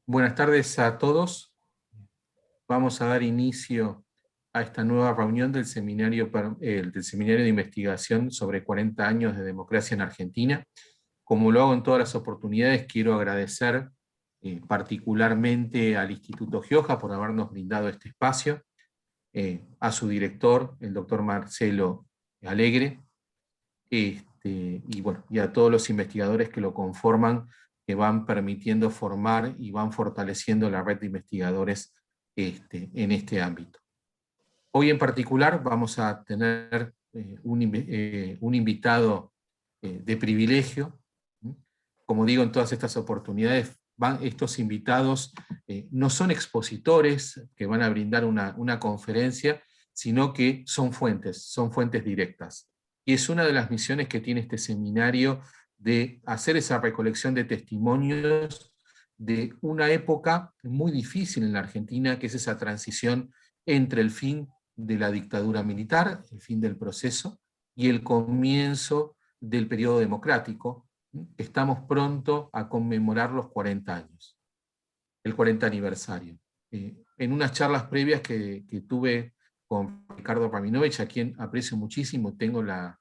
Buenas tardes a todos. Vamos a dar inicio a esta nueva reunión del seminario de investigación sobre 40 años de democracia en Argentina. Como lo hago en todas las oportunidades, quiero agradecer particularmente al Instituto Gioja por habernos brindado este espacio, a su director, el doctor Marcelo Alegre, y a todos los investigadores que lo conforman, que van permitiendo formar y van fortaleciendo la red de investigadores en este ámbito. Hoy en particular vamos a tener un invitado de privilegio. Como digo en todas estas oportunidades, estos invitados no son expositores que van a brindar una conferencia, sino que son fuentes directas. Y es una de las misiones que tiene este seminario, de hacer esa recolección de testimonios de una época muy difícil en la Argentina, que es esa transición entre el fin de la dictadura militar, el fin del proceso, y el comienzo del periodo democrático. Estamos pronto a conmemorar los 40 años, el 40 aniversario. En unas charlas previas que tuve con Ricardo Rabinovich, a quien aprecio muchísimo, tengo la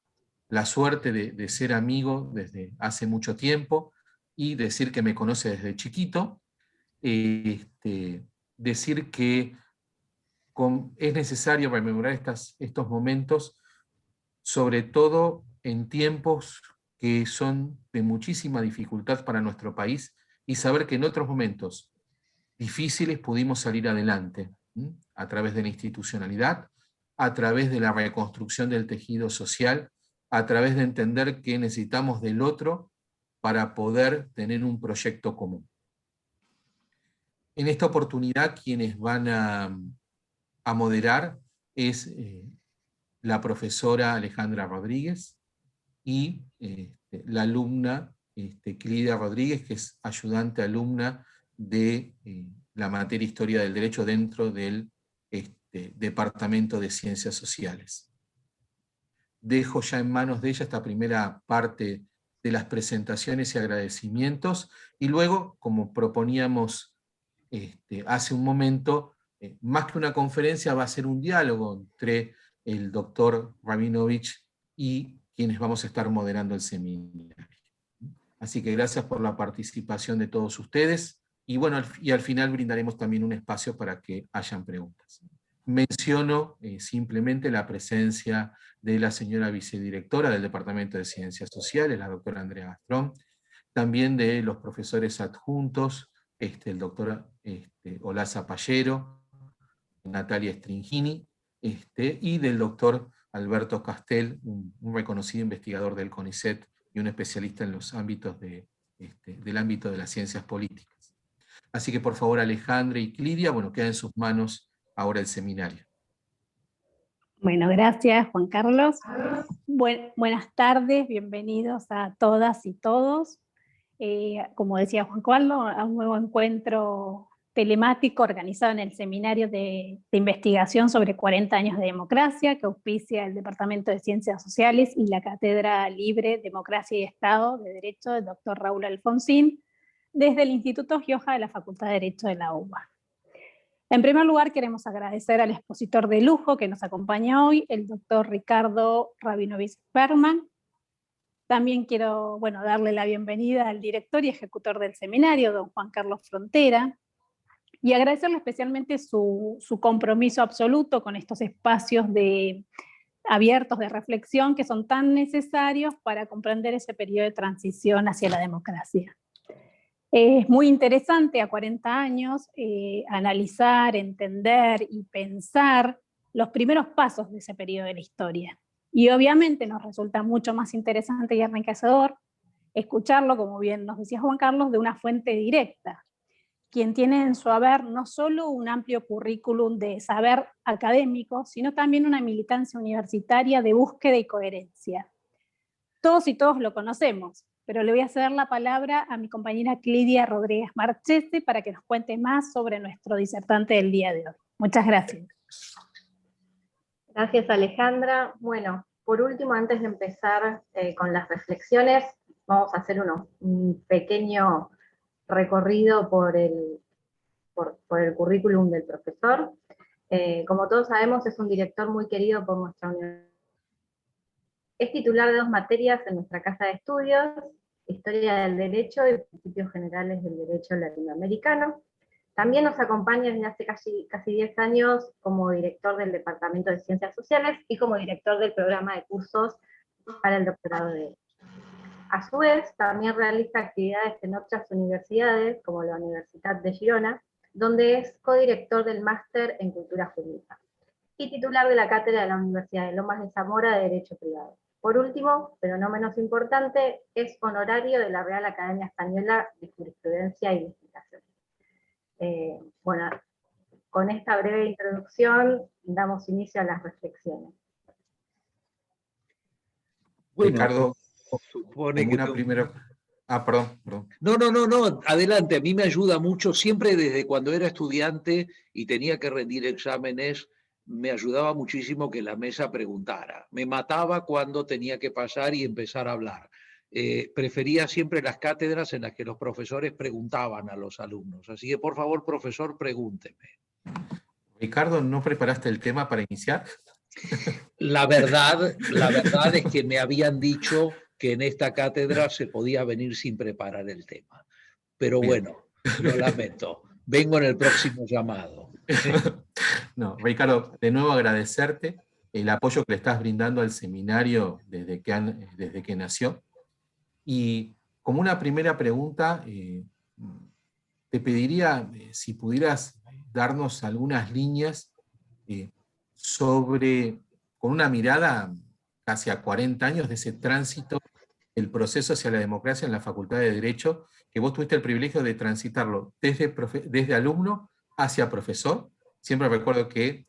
suerte de ser amigo desde hace mucho tiempo, y decir que me conoce desde chiquito, decir que es necesario rememorar estos momentos, sobre todo en tiempos que son de muchísima dificultad para nuestro país, y saber que en otros momentos difíciles pudimos salir adelante, a través de la institucionalidad, a través de la reconstrucción del tejido social, a través de entender que necesitamos del otro para poder tener un proyecto común. En esta oportunidad, quienes van a moderar es la profesora Alejandra Rodríguez y la alumna Clidia Rodríguez, que es ayudante alumna de la materia Historia del Derecho dentro del Departamento de Ciencias Sociales. Dejo ya en manos de ella esta primera parte de las presentaciones y agradecimientos, y luego, como proponíamos hace un momento, más que una conferencia va a ser un diálogo entre el doctor Rabinovich y quienes vamos a estar moderando el seminario. Así que gracias por la participación de todos ustedes, y bueno, al final brindaremos también un espacio para que hayan preguntas. Menciono simplemente la presencia de la señora vicedirectora del Departamento de Ciencias Sociales, la doctora Andrea Gastrón, también de los profesores adjuntos, el doctor Olaza Pallero, Natalia Stringini, y del doctor Alberto Castel, un reconocido investigador del CONICET y un especialista en los ámbitos del ámbito de las ciencias políticas. Así que por favor, Alejandra y Clidia, bueno, queda en sus manos ahora el seminario. Bueno, gracias Juan Carlos. Buenas tardes, bienvenidos a todas y todos. Como decía Juan Carlos, a un nuevo encuentro telemático organizado en el Seminario de Investigación sobre 40 años de democracia, que auspicia el Departamento de Ciencias Sociales y la Cátedra Libre Democracia y Estado de Derecho del doctor Raúl Alfonsín, desde el Instituto Gioja de la Facultad de Derecho de la UBA. En primer lugar, queremos agradecer al expositor de lujo que nos acompaña hoy, el doctor Ricardo Rabinovich Berman. También quiero darle la bienvenida al director y ejecutor del seminario, don Juan Carlos Frontera, y agradecerle especialmente su compromiso absoluto con estos espacios abiertos de reflexión que son tan necesarios para comprender ese periodo de transición hacia la democracia. Es muy interesante a 40 años analizar, entender y pensar los primeros pasos de ese periodo de la historia. Y obviamente nos resulta mucho más interesante y enriquecedor escucharlo, como bien nos decía Juan Carlos, de una fuente directa, quien tiene en su haber no solo un amplio currículum de saber académico, sino también una militancia universitaria de búsqueda y coherencia. Todos y todos lo conocemos, pero le voy a ceder la palabra a mi compañera Clidia Rodríguez Marchese para que nos cuente más sobre nuestro disertante del día de hoy. Muchas gracias. Gracias, Alejandra. Bueno, por último, antes de empezar con las reflexiones, vamos a hacer un pequeño recorrido por el por el currículum del profesor. Como todos sabemos, es un director muy querido por nuestra universidad. Es titular de 2 materias en nuestra casa de estudios, Historia del Derecho y Principios Generales del Derecho Latinoamericano. También nos acompaña desde hace casi 10 años como director del Departamento de Ciencias Sociales y como director del programa de cursos para el doctorado de Derecho. A su vez, también realiza actividades en otras universidades, como la Universidad de Girona, donde es codirector del Máster en Cultura Jurídica, y titular de la cátedra de la Universidad de Lomas de Zamora de Derecho Privado. Por último, pero no menos importante, es honorario de la Real Academia Española de Jurisprudencia y Legislación. Bueno, con esta breve introducción damos inicio a las reflexiones. Bueno, Ricardo, supone que una primera... perdón. No, adelante. A mí me ayuda mucho, siempre desde cuando era estudiante y tenía que rendir exámenes, me ayudaba muchísimo que la mesa preguntara. Me mataba cuando tenía que pasar y empezar a hablar. Prefería siempre las cátedras en las que los profesores preguntaban a los alumnos. Así que, por favor, profesor, pregúnteme. Ricardo, ¿no preparaste el tema para iniciar? La verdad es que me habían dicho que en esta cátedra se podía venir sin preparar el tema. Pero bueno, lo lamento. Vengo en el próximo llamado. No, Ricardo, de nuevo agradecerte el apoyo que le estás brindando al seminario desde que nació. Y como una primera pregunta, te pediría si pudieras darnos algunas líneas con una mirada casi a 40 años de ese tránsito, el proceso hacia la democracia en la Facultad de Derecho, que vos tuviste el privilegio de transitarlo desde alumno hacia profesor. Siempre recuerdo que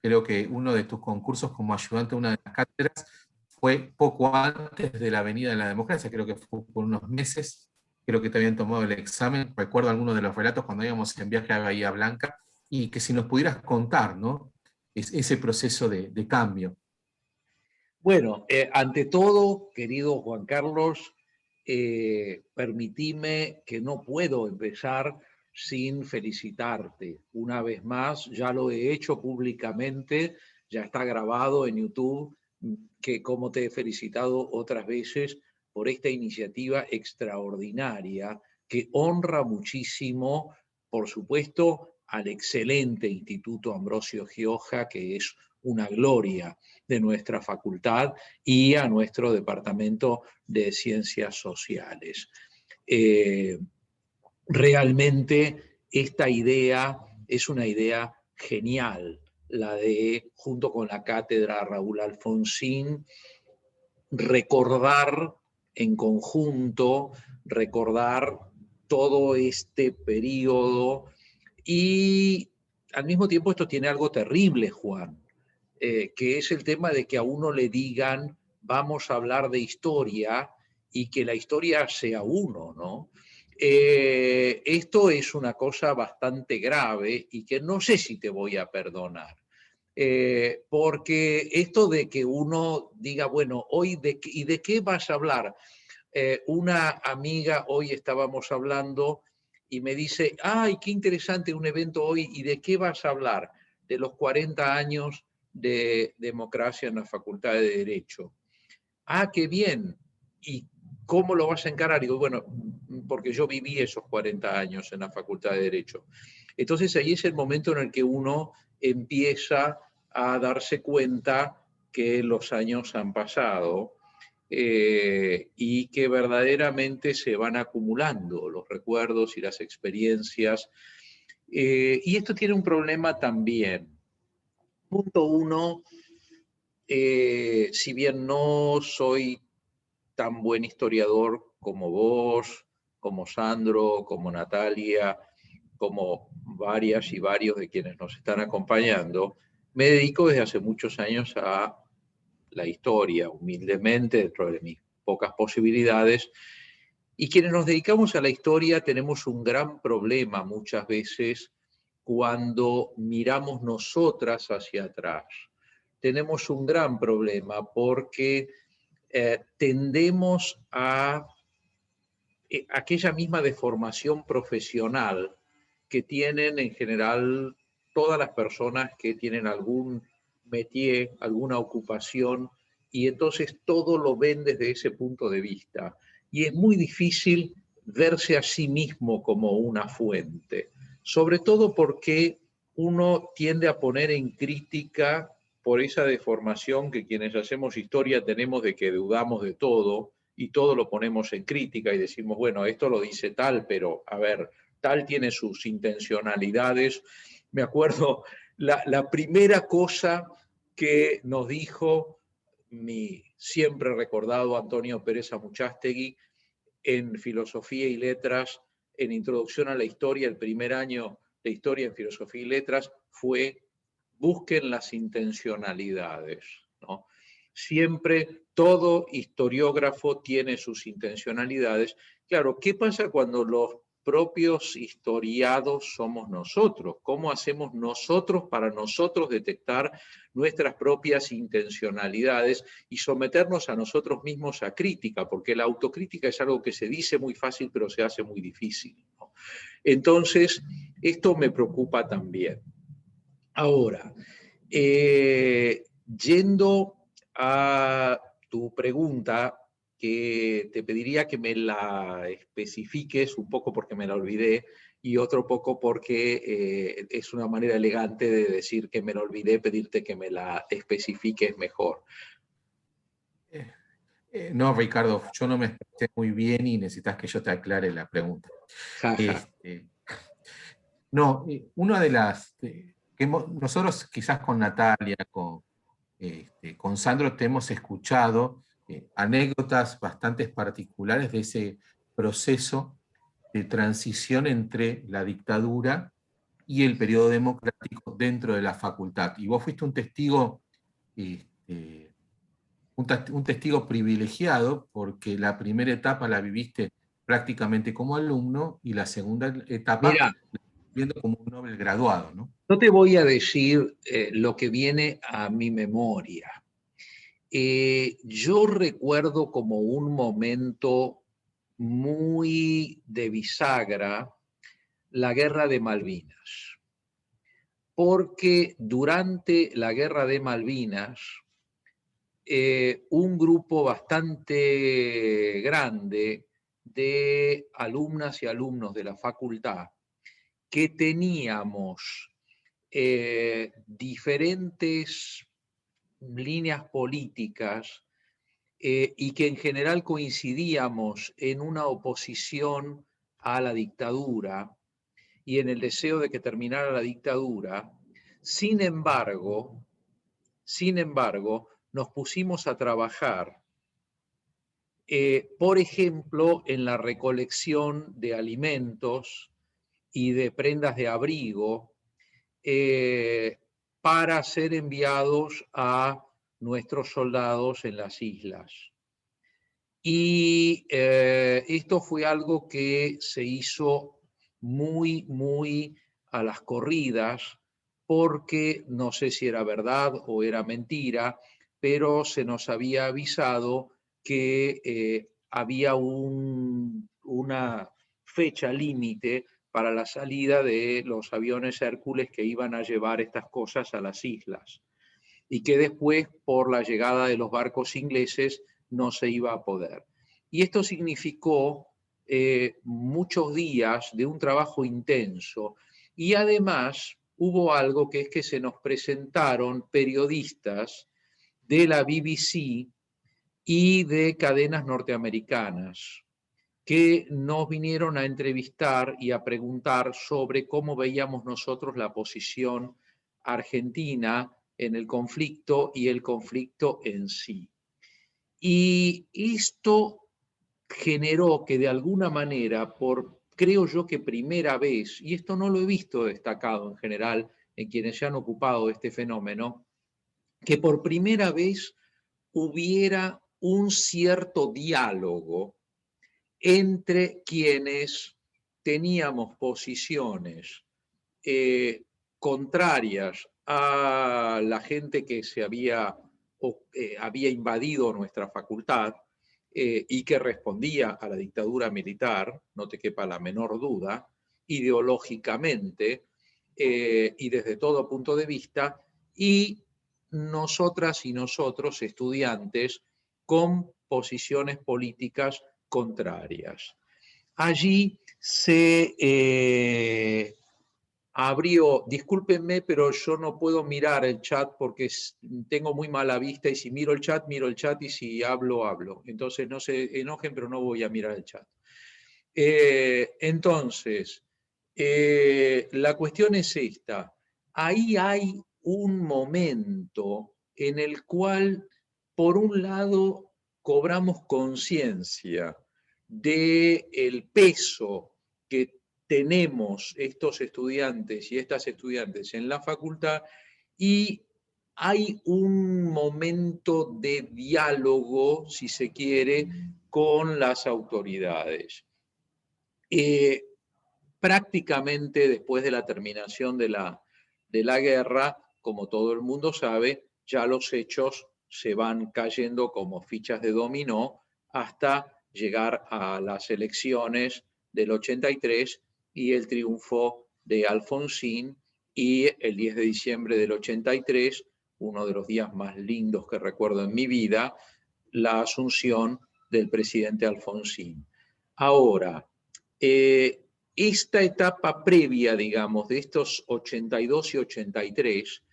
creo que uno de tus concursos como ayudante a una de las cátedras fue poco antes de la Avenida de la Democracia, creo que fue por unos meses, creo que te habían tomado el examen. Recuerdo algunos de los relatos cuando íbamos en viaje a Bahía Blanca, y que si nos pudieras contar, ¿no?, ese proceso de cambio. Bueno, ante todo, querido Juan Carlos, permitime que no puedo empezar sin felicitarte. Una vez más, ya lo he hecho públicamente, ya está grabado en YouTube, que como te he felicitado otras veces por esta iniciativa extraordinaria que honra muchísimo, por supuesto, al excelente Instituto Ambrosio Gioja, que es una gloria de nuestra facultad, y a nuestro Departamento de Ciencias Sociales. Realmente esta idea es una idea genial, la de, junto con la cátedra Raúl Alfonsín, recordar en conjunto, recordar todo este periodo, y al mismo tiempo esto tiene algo terrible, Juan, que es el tema de que a uno le digan vamos a hablar de historia y que la historia sea uno, ¿no? Esto es una cosa bastante grave y que no sé si te voy a perdonar. Porque esto de que uno diga, bueno, hoy ¿y de qué vas a hablar? Una amiga, hoy estábamos hablando y me dice, ay, qué interesante un evento hoy, ¿y de qué vas a hablar? De los 40 años de democracia en la Facultad de Derecho. Ah, qué bien. ¿Y cómo lo vas a encarar? Digo, bueno, porque yo viví esos 40 años en la Facultad de Derecho. Entonces ahí es el momento en el que uno empieza a darse cuenta que los años han pasado y que verdaderamente se van acumulando los recuerdos y las experiencias. Y esto tiene un problema también. Punto uno, si bien no soy tan buen historiador como vos, como Sandro, como Natalia, como varias y varios de quienes nos están acompañando, me dedico desde hace muchos años a la historia, humildemente, dentro de mis pocas posibilidades. Y quienes nos dedicamos a la historia tenemos un gran problema muchas veces cuando miramos nosotras hacia atrás. Tenemos un gran problema porque tendemos a aquella misma deformación profesional que tienen en general todas las personas que tienen algún métier, alguna ocupación, y entonces todo lo ven desde ese punto de vista. Y es muy difícil verse a sí mismo como una fuente, sobre todo porque uno tiende a poner en crítica por esa deformación que quienes hacemos historia tenemos de que dudamos de todo y todo lo ponemos en crítica y decimos, bueno, esto lo dice tal, pero a ver, tal tiene sus intencionalidades. Me acuerdo la primera cosa que nos dijo mi siempre recordado Antonio Pérez Amuchastegui en Filosofía y Letras, en Introducción a la Historia, el primer año de Historia en Filosofía y Letras, fue busquen las intencionalidades, ¿no? Siempre todo historiógrafo tiene sus intencionalidades. Claro, ¿qué pasa cuando los propios historiados somos nosotros? ¿Cómo hacemos nosotros para nosotros detectar nuestras propias intencionalidades y someternos a nosotros mismos a crítica? Porque la autocrítica es algo que se dice muy fácil, pero se hace muy difícil, ¿no? Entonces, esto me preocupa también. Ahora, yendo a tu pregunta, que te pediría que me la especifiques un poco porque me la olvidé y otro poco porque es una manera elegante de decir que me la olvidé, pedirte que me la especifiques mejor. No, Ricardo, yo no me expresé muy bien y necesitas que yo te aclare la pregunta. Jaja. No, una de las nosotros quizás con Natalia, con Sandro te hemos escuchado anécdotas bastante particulares de ese proceso de transición entre la dictadura y el periodo democrático dentro de la facultad. Y vos fuiste un testigo, un testigo privilegiado, porque la primera etapa la viviste prácticamente como alumno y la segunda etapa Mira, viendo como un Nobel graduado, ¿no? no te voy a decir lo que viene a mi memoria. Yo recuerdo como un momento muy de bisagra la Guerra de Malvinas, porque durante la Guerra de Malvinas un grupo bastante grande de alumnas y alumnos de la facultad que teníamos diferentes líneas políticas y que en general coincidíamos en una oposición a la dictadura y en el deseo de que terminara la dictadura. Sin embargo, nos pusimos a trabajar, por ejemplo, en la recolección de alimentos y de prendas de abrigo para ser enviados a nuestros soldados en las islas. Y esto fue algo que se hizo muy a las corridas, porque no sé si era verdad o era mentira, pero se nos había avisado que había una fecha límite para la salida de los aviones Hércules que iban a llevar estas cosas a las islas, y que después, por la llegada de los barcos ingleses, no se iba a poder. Y esto significó muchos días de un trabajo intenso, y además hubo algo que es que se nos presentaron periodistas de la BBC y de cadenas norteamericanas que nos vinieron a entrevistar y a preguntar sobre cómo veíamos nosotros la posición argentina en el conflicto y el conflicto en sí. Y esto generó que de alguna manera, creo yo que primera vez, y esto no lo he visto destacado en general en quienes se han ocupado de este fenómeno, que por primera vez hubiera un cierto diálogo entre quienes teníamos posiciones contrarias a la gente que se había invadido nuestra facultad y que respondía a la dictadura militar, no te quepa la menor duda, ideológicamente y desde todo punto de vista, y nosotras y nosotros, estudiantes, con posiciones políticas contrarias. Allí se abrió, discúlpenme, pero yo no puedo mirar el chat porque tengo muy mala vista, y si miro el chat, y si hablo, hablo. Entonces no se enojen, pero no voy a mirar el chat. Entonces, la cuestión es esta. Ahí hay un momento en el cual, por un lado, cobramos conciencia del peso que tenemos estos estudiantes y estas estudiantes en la facultad, y hay un momento de diálogo, si se quiere, con las autoridades. Prácticamente después de la terminación de la guerra, como todo el mundo sabe, ya los hechos se van cayendo como fichas de dominó hasta llegar a las elecciones del 83 y el triunfo de Alfonsín, y el 10 de diciembre del 83, uno de los días más lindos que recuerdo en mi vida, la asunción del presidente Alfonsín. Ahora, esta etapa previa, digamos, de estos 82 y 83,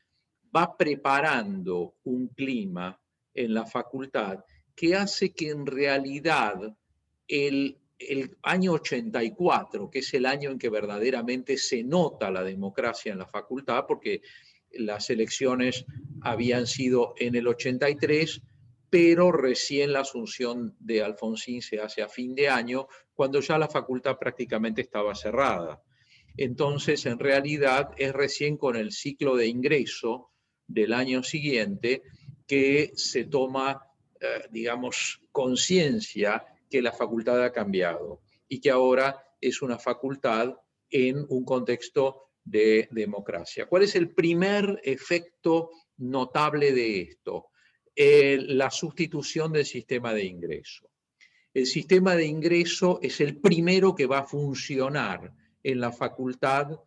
va preparando un clima en la facultad que hace que en realidad el año 84, que es el año en que verdaderamente se nota la democracia en la facultad, porque las elecciones habían sido en el 83, pero recién la asunción de Alfonsín se hace a fin de año, cuando ya la facultad prácticamente estaba cerrada. Entonces, en realidad, es recién con el ciclo de ingreso del año siguiente que se toma, digamos, conciencia que la facultad ha cambiado y que ahora es una facultad en un contexto de democracia. ¿Cuál es el primer efecto notable de esto? La sustitución del sistema de ingreso. El sistema de ingreso es el primero que va a funcionar en la facultad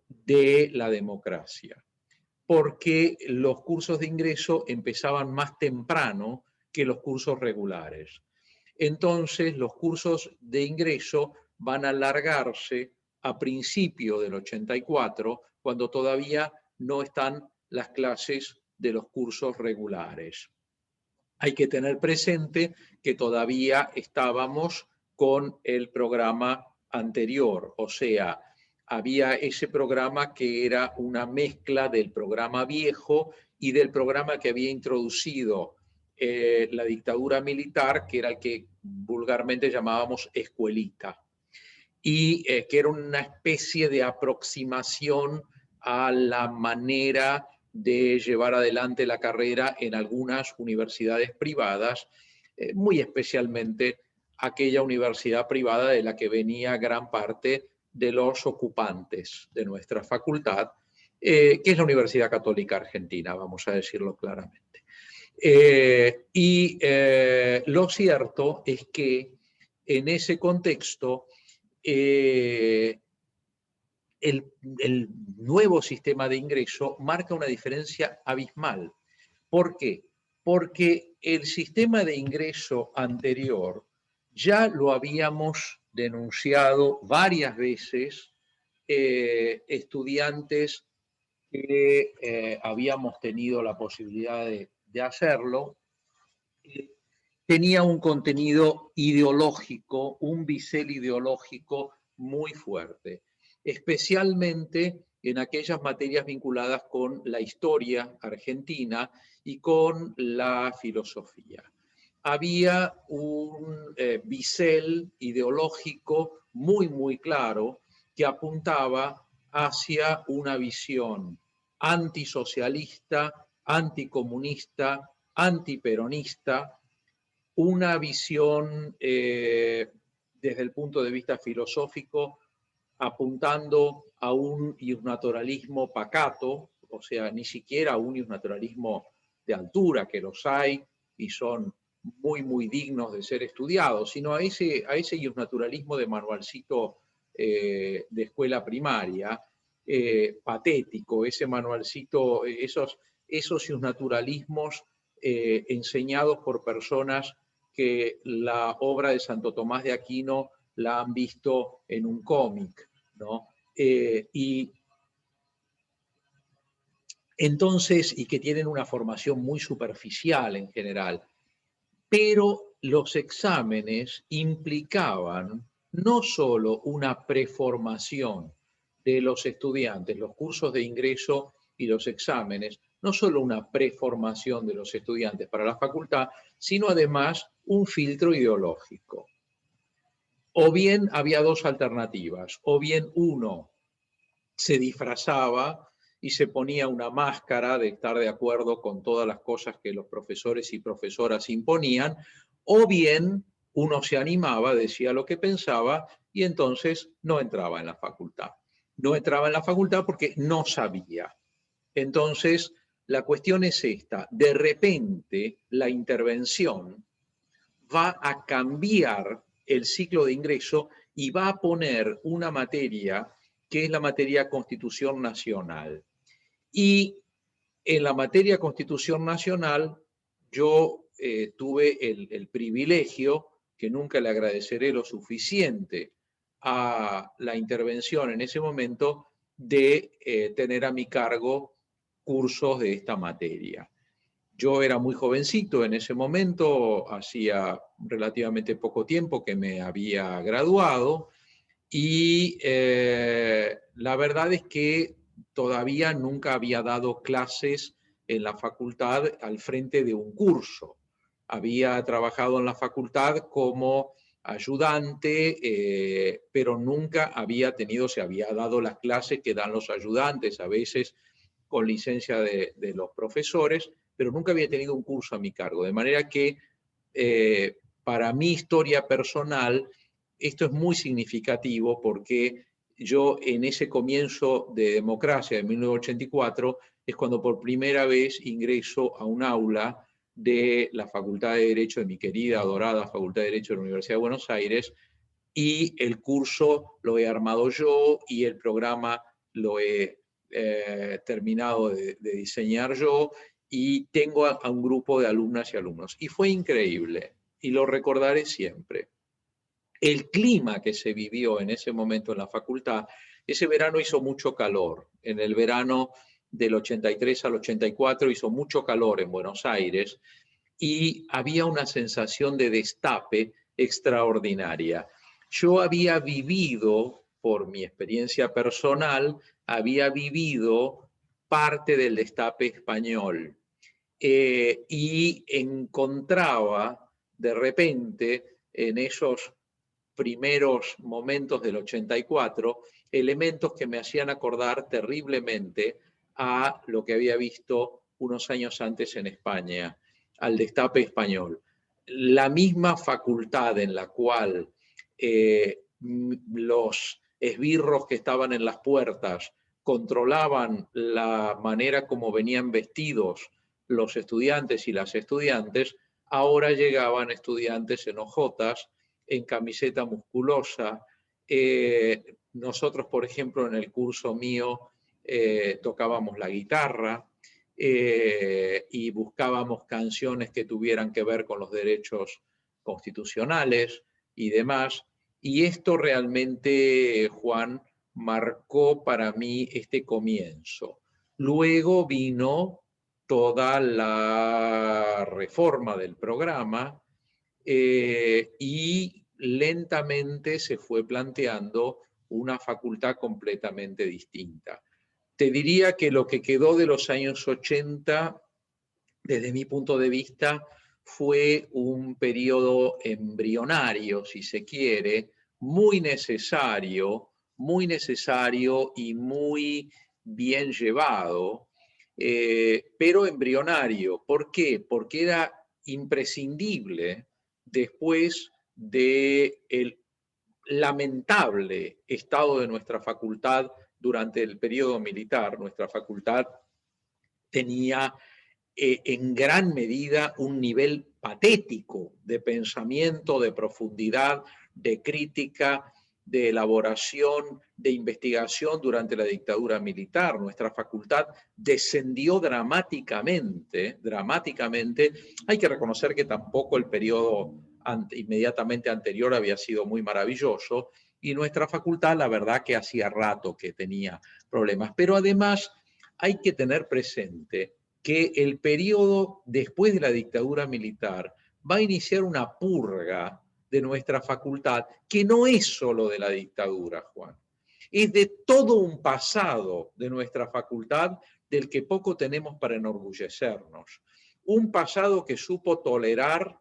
de la democracia, porque los cursos de ingreso empezaban más temprano que los cursos regulares. Entonces, los cursos de ingreso van a alargarse a principio del 84, cuando todavía no están las clases de los cursos regulares. Hay que tener presente que todavía estábamos con el programa anterior, o sea, había ese programa que era una mezcla del programa viejo y del programa que había introducido la dictadura militar, que era el que vulgarmente llamábamos escuelita, y que era una especie de aproximación a la manera de llevar adelante la carrera en algunas universidades privadas, muy especialmente aquella universidad privada de la que venía gran parte de los ocupantes de nuestra facultad, que es la Universidad Católica Argentina, vamos a decirlo claramente. Lo cierto es que en ese contexto, el nuevo sistema de ingreso marca una diferencia abismal. ¿Por qué? Porque el sistema de ingreso anterior ya lo habíamos denunciado varias veces, estudiantes que habíamos tenido la posibilidad de hacerlo. Tenía un contenido ideológico, un bisel ideológico muy fuerte, especialmente en aquellas materias vinculadas con la historia argentina y con la filosofía. Había un bisel ideológico muy, muy claro que apuntaba hacia una visión antisocialista, anticomunista, antiperonista, una visión desde el punto de vista filosófico apuntando a un iusnaturalismo pacato, o sea, ni siquiera a un iusnaturalismo de altura, que los hay y son muy, muy dignos de ser estudiados, sino a ese iusnaturalismo de manualcito de escuela primaria, patético, ese manualcito, esos naturalismos enseñados por personas que la obra de Santo Tomás de Aquino la han visto en un cómic, ¿no? Y entonces, y que tienen una formación muy superficial en general, pero los exámenes implicaban no solo una preformación de los estudiantes, los cursos de ingreso y los exámenes, no solo una preformación de los estudiantes para la facultad, sino además un filtro ideológico. O bien había dos alternativas, o bien uno se disfrazaba y se ponía una máscara de estar de acuerdo con todas las cosas que los profesores y profesoras imponían, o bien uno se animaba, decía lo que pensaba y entonces no entraba en la facultad. No entraba en la facultad porque no sabía. Entonces, la cuestión es esta. De repente, la intervención va a cambiar el ciclo de ingreso y va a poner una materia que es la materia Constitución Nacional. Y en la materia Constitución Nacional yo tuve el privilegio, que nunca le agradeceré lo suficiente a la intervención en ese momento, de tener a mi cargo cursos de esta materia. Yo era muy jovencito en ese momento, hacía relativamente poco tiempo que me había graduado y la verdad es que todavía nunca había dado clases en la facultad al frente de un curso. Había trabajado en la facultad como ayudante, pero nunca había tenido, se había dado las clases que dan los ayudantes, a veces con licencia de los profesores, pero nunca había tenido un curso a mi cargo. De manera que para mi historia personal, esto es muy significativo porque yo en ese comienzo de democracia de 1984 es cuando por primera vez ingreso a un aula de la Facultad de Derecho, de mi querida, adorada Facultad de Derecho de la Universidad de Buenos Aires, y el curso lo he armado yo y el programa lo he terminado de diseñar yo y tengo a un grupo de alumnas y alumnos. Y fue increíble y lo recordaré siempre. El clima que se vivió en ese momento en la facultad, ese verano hizo mucho calor. En el verano del 83 al 84 hizo mucho calor en Buenos Aires y había una sensación de destape extraordinaria. Yo había vivido, por mi experiencia personal, había vivido parte del destape español y encontraba de repente en esos primeros momentos del 84 elementos que me hacían acordar terriblemente a lo que había visto unos años antes en España, al destape español. La misma facultad en la cual los esbirros que estaban en las puertas controlaban la manera como venían vestidos los estudiantes y las estudiantes, ahora llegaban estudiantes en hojotas, en camiseta musculosa. Nosotros, por ejemplo, en el curso mío tocábamos la guitarra y buscábamos canciones que tuvieran que ver con los derechos constitucionales y demás. Y esto realmente, Juan, marcó para mí este comienzo. Luego vino toda la reforma del programa y lentamente se fue planteando una facultad completamente distinta. Te diría que lo que quedó de los años 80, desde mi punto de vista, fue un periodo embrionario, si se quiere, muy necesario y muy bien llevado, pero embrionario. ¿Por qué? Porque era imprescindible después del lamentable estado de nuestra facultad durante el periodo militar. Nuestra facultad tenía en gran medida un nivel patético de pensamiento, de profundidad, de crítica, de elaboración, de investigación durante la dictadura militar. Nuestra facultad descendió dramáticamente. Hay que reconocer que tampoco el periodo inmediatamente anterior había sido muy maravilloso, y nuestra facultad, la verdad que hacía rato que tenía problemas. Pero además hay que tener presente que el periodo después de la dictadura militar va a iniciar una purga de nuestra facultad, que no es solo de la dictadura, Juan. Es de todo un pasado de nuestra facultad del que poco tenemos para enorgullecernos. Un pasado que supo tolerar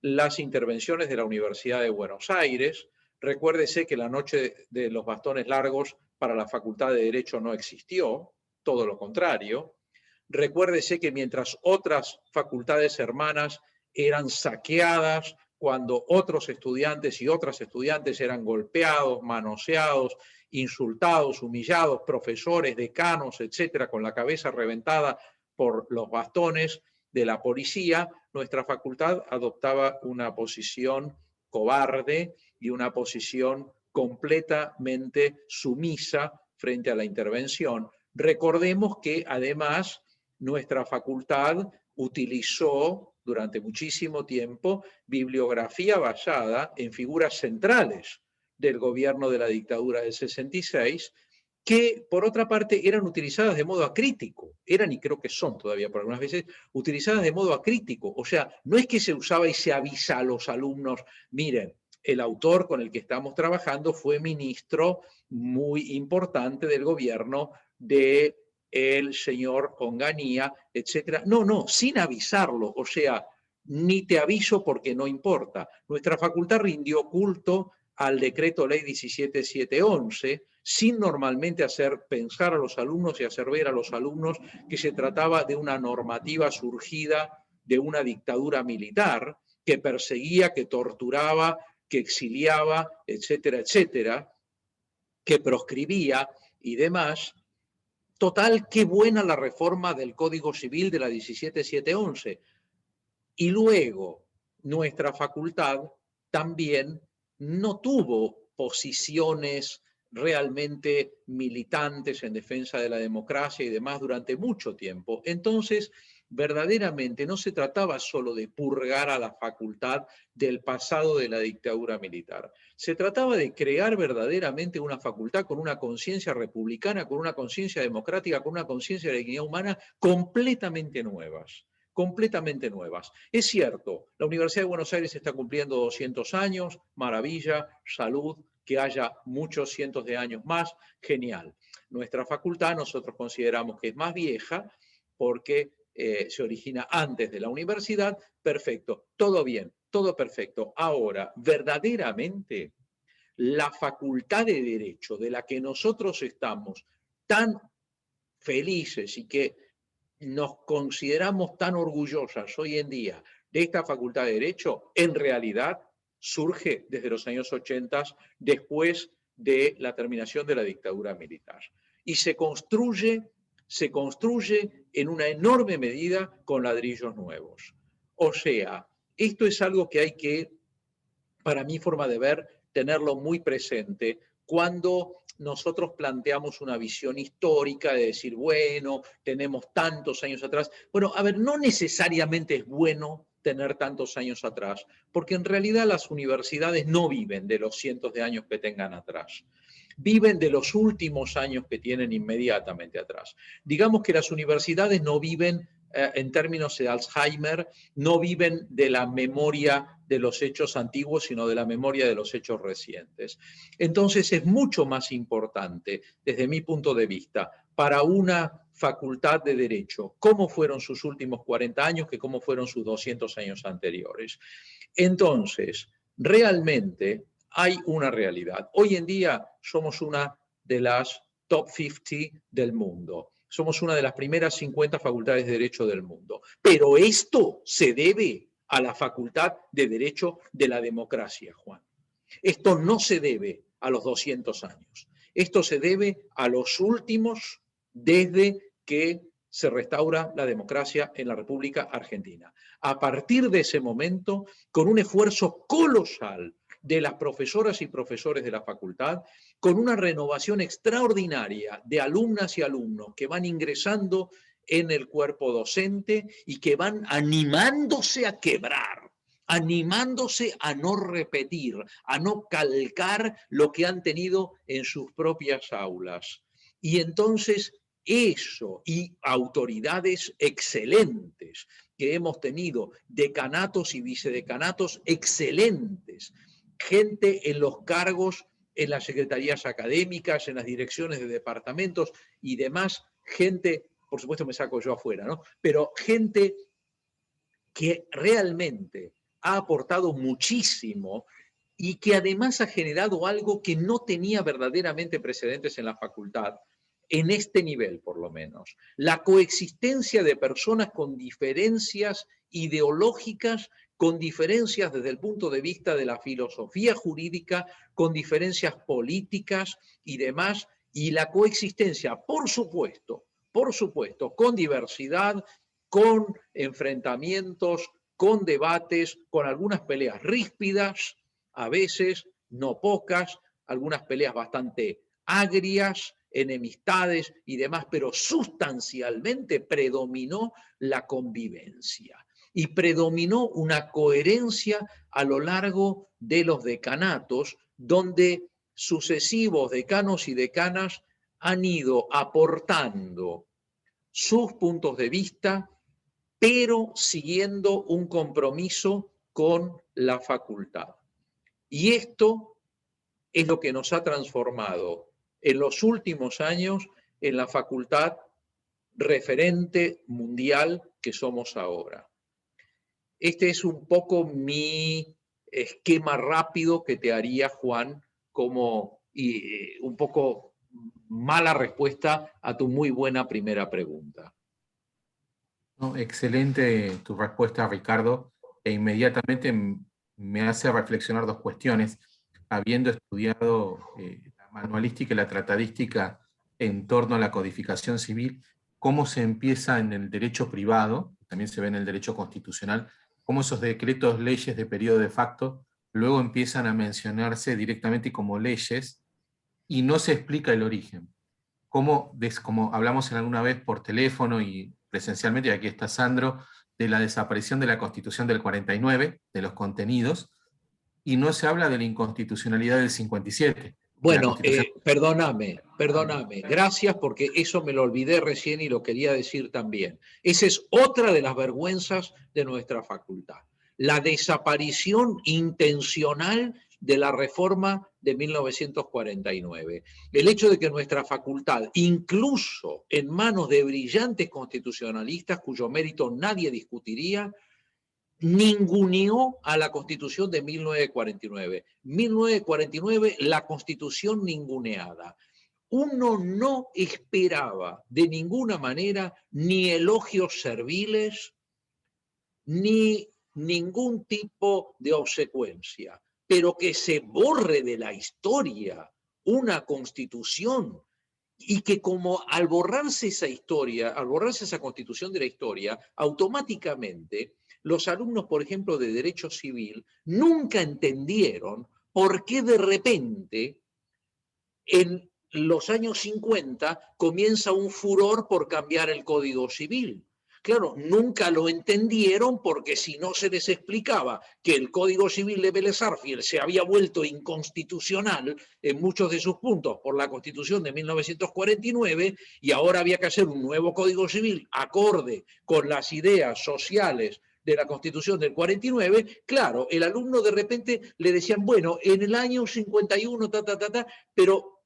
las intervenciones de la Universidad de Buenos Aires. Recuérdese que la noche de los bastones largos para la Facultad de Derecho no existió, todo lo contrario. Recuérdese que mientras otras facultades hermanas eran saqueadas, cuando otros estudiantes y otras estudiantes eran golpeados, manoseados, insultados, humillados, profesores, decanos, etcétera, con la cabeza reventada por los bastones de la policía, nuestra facultad adoptaba una posición cobarde y una posición completamente sumisa frente a la intervención. Recordemos que además nuestra facultad utilizó durante muchísimo tiempo bibliografía basada en figuras centrales del gobierno de la dictadura del 66, que por otra parte eran utilizadas de modo acrítico, eran y creo que son todavía por algunas veces utilizadas de modo acrítico. O sea, no es que se usaba y se avisa a los alumnos, miren, el autor con el que estamos trabajando fue ministro muy importante del gobierno de el señor Onganía, etc. No, sin avisarlo, o sea, ni te aviso porque no importa. Nuestra facultad rindió culto al decreto ley 17711, sin normalmente hacer pensar a los alumnos y hacer ver a los alumnos que se trataba de una normativa surgida de una dictadura militar que perseguía, que torturaba, que exiliaba, etcétera, etcétera, que proscribía y demás. Total, qué buena la reforma del Código Civil de la 17711. Y luego, nuestra facultad también no tuvo posiciones realmente militantes en defensa de la democracia y demás durante mucho tiempo. Entonces, verdaderamente no se trataba solo de purgar a la facultad del pasado de la dictadura militar. Se trataba de crear verdaderamente una facultad con una conciencia republicana, con una conciencia democrática, con una conciencia de la dignidad humana completamente nuevas. Completamente nuevas. Es cierto, la Universidad de Buenos Aires está cumpliendo 200 años, maravilla, salud, que haya muchos cientos de años más, genial. Nuestra facultad nosotros consideramos que es más vieja porque se origina antes de la universidad, perfecto, todo bien, todo perfecto. Ahora, verdaderamente, la facultad de Derecho de la que nosotros estamos tan felices y que nos consideramos tan orgullosas hoy en día de esta facultad de Derecho, en realidad surge desde los años 80, después de la terminación de la dictadura militar. Y se construye en una enorme medida con ladrillos nuevos. O sea, esto es algo que hay que, para mi forma de ver, tenerlo muy presente cuando nosotros planteamos una visión histórica de decir, bueno, tenemos tantos años atrás. Bueno, a ver, no necesariamente es bueno tener tantos años atrás, porque en realidad las universidades no viven de los cientos de años que tengan atrás. Viven de los últimos años que tienen inmediatamente atrás. Digamos que las universidades no viven en términos de Alzheimer, no viven de la memoria de los hechos antiguos, sino de la memoria de los hechos recientes. Entonces es mucho más importante, desde mi punto de vista, para una facultad de Derecho, cómo fueron sus últimos 40 años que cómo fueron sus 200 años anteriores. Entonces, realmente hay una realidad. Hoy en día somos una de las top 50 del mundo. Somos una de las primeras 50 facultades de Derecho del mundo. Pero esto se debe a la Facultad de Derecho de la democracia, Juan. Esto no se debe a los 200 años. Esto se debe a los últimos desde que se restaura la democracia en la República Argentina. A partir de ese momento, con un esfuerzo colosal de las profesoras y profesores de la facultad, con una renovación extraordinaria de alumnas y alumnos que van ingresando en el cuerpo docente y que van animándose a quebrar, animándose a no repetir, a no calcar lo que han tenido en sus propias aulas. Y entonces eso, y autoridades excelentes que hemos tenido, decanatos y vicedecanatos excelentes, gente en los cargos, en las secretarías académicas, en las direcciones de departamentos y demás, gente, por supuesto me saco yo afuera, ¿no? Pero gente que realmente ha aportado muchísimo y que además ha generado algo que no tenía verdaderamente precedentes en la facultad, en este nivel por lo menos. La coexistencia de personas con diferencias ideológicas, con diferencias desde el punto de vista de la filosofía jurídica, con diferencias políticas y demás, y la coexistencia, por supuesto, con diversidad, con enfrentamientos, con debates, con algunas peleas ríspidas, a veces, no pocas, algunas peleas bastante agrias, enemistades y demás, pero sustancialmente predominó la convivencia y predominó una coherencia a lo largo de los decanatos, donde sucesivos decanos y decanas han ido aportando sus puntos de vista, pero siguiendo un compromiso con la facultad. Y esto es lo que nos ha transformado en los últimos años en la facultad referente mundial que somos ahora. Este es un poco mi esquema rápido que te haría, Juan, como un poco mala respuesta a tu muy buena primera pregunta. No, excelente tu respuesta, Ricardo, e inmediatamente me hace reflexionar dos cuestiones. Habiendo estudiado la manualística y la tratadística en torno a la codificación civil, cómo se empieza en el derecho privado, también se ve en el derecho constitucional, cómo esos decretos, leyes de periodo de facto, luego empiezan a mencionarse directamente como leyes y no se explica el origen. Como hablamos en alguna vez por teléfono y presencialmente, y aquí está Sandro, de la desaparición de la Constitución del 49, de los contenidos, y no se habla de la inconstitucionalidad del 57. Bueno, perdóname, gracias porque eso me lo olvidé recién y lo quería decir también. Esa es otra de las vergüenzas de nuestra facultad, la desaparición intencional de la reforma de 1949. El hecho de que nuestra facultad, incluso en manos de brillantes constitucionalistas, cuyo mérito nadie discutiría, ninguneó a la Constitución de 1949. 1949, la Constitución ninguneada. Uno no esperaba de ninguna manera ni elogios serviles, ni ningún tipo de obsecuencia, pero que se borre de la historia una Constitución y que como al borrarse esa historia, al borrarse esa Constitución de la historia, automáticamente los alumnos, por ejemplo, de Derecho Civil, nunca entendieron por qué de repente en los años 50 comienza un furor por cambiar el Código Civil. Claro, nunca lo entendieron porque si no se les explicaba que el Código Civil de Vélez Sarsfield se había vuelto inconstitucional en muchos de sus puntos por la Constitución de 1949 y ahora había que hacer un nuevo Código Civil acorde con las ideas sociales de la Constitución del 49, claro, el alumno de repente le decían, bueno, en el año 51, pero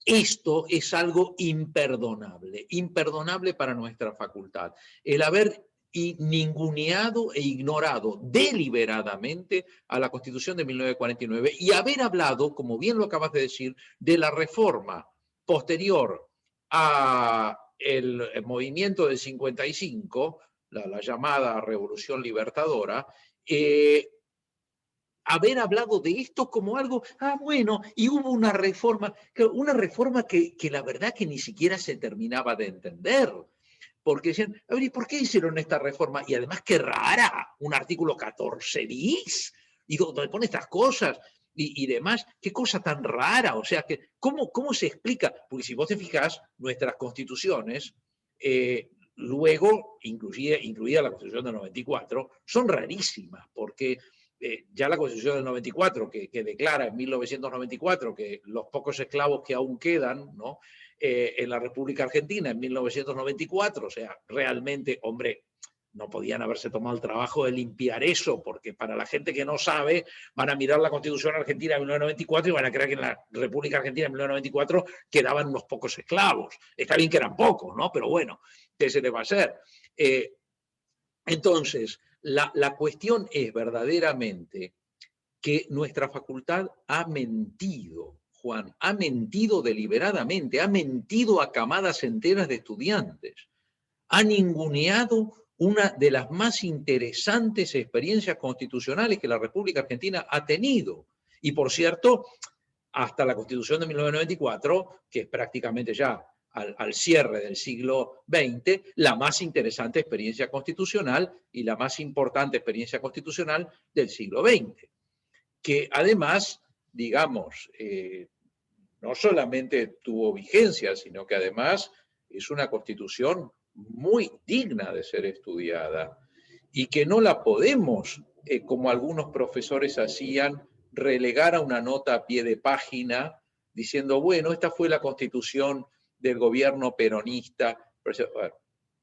esto es algo imperdonable, imperdonable para nuestra facultad. El haber ninguneado e ignorado deliberadamente a la Constitución de 1949 y haber hablado, como bien lo acabas de decir, de la reforma posterior al movimiento del 55, la llamada Revolución Libertadora, haber hablado de esto como algo, bueno, y hubo una reforma que la verdad que ni siquiera se terminaba de entender. Porque decían, a ver, ¿y por qué hicieron esta reforma? Y además, qué rara, un artículo 14 bis. ¿Y dónde pone estas cosas? Y demás, qué cosa tan rara, o sea, que, ¿cómo se explica? Porque si vos te fijás, nuestras constituciones, luego, incluida la Constitución del 94, son rarísimas, porque ya la Constitución del 94, que declara en 1994 que los pocos esclavos que aún quedan, ¿no?, en la República Argentina en 1994, o sea, realmente, hombre, no podían haberse tomado el trabajo de limpiar eso, porque para la gente que no sabe, van a mirar la Constitución Argentina de 1994 y van a creer que en la República Argentina de 1994 quedaban unos pocos esclavos. Está bien que eran pocos, ¿no? Pero bueno, ¿qué se le va a hacer? Entonces, la cuestión es verdaderamente que nuestra facultad ha mentido, Juan, ha mentido deliberadamente, ha mentido a camadas enteras de estudiantes, ha ninguneado una de las más interesantes experiencias constitucionales que la República Argentina ha tenido. Y por cierto, hasta la Constitución de 1994, que es prácticamente ya al cierre del siglo XX, la más interesante experiencia constitucional y la más importante experiencia constitucional del siglo XX. Que además, digamos, no solamente tuvo vigencia, sino que además es una constitución muy digna de ser estudiada y que no la podemos, como algunos profesores hacían, relegar a una nota a pie de página diciendo, bueno, esta fue la constitución del gobierno peronista. Bueno,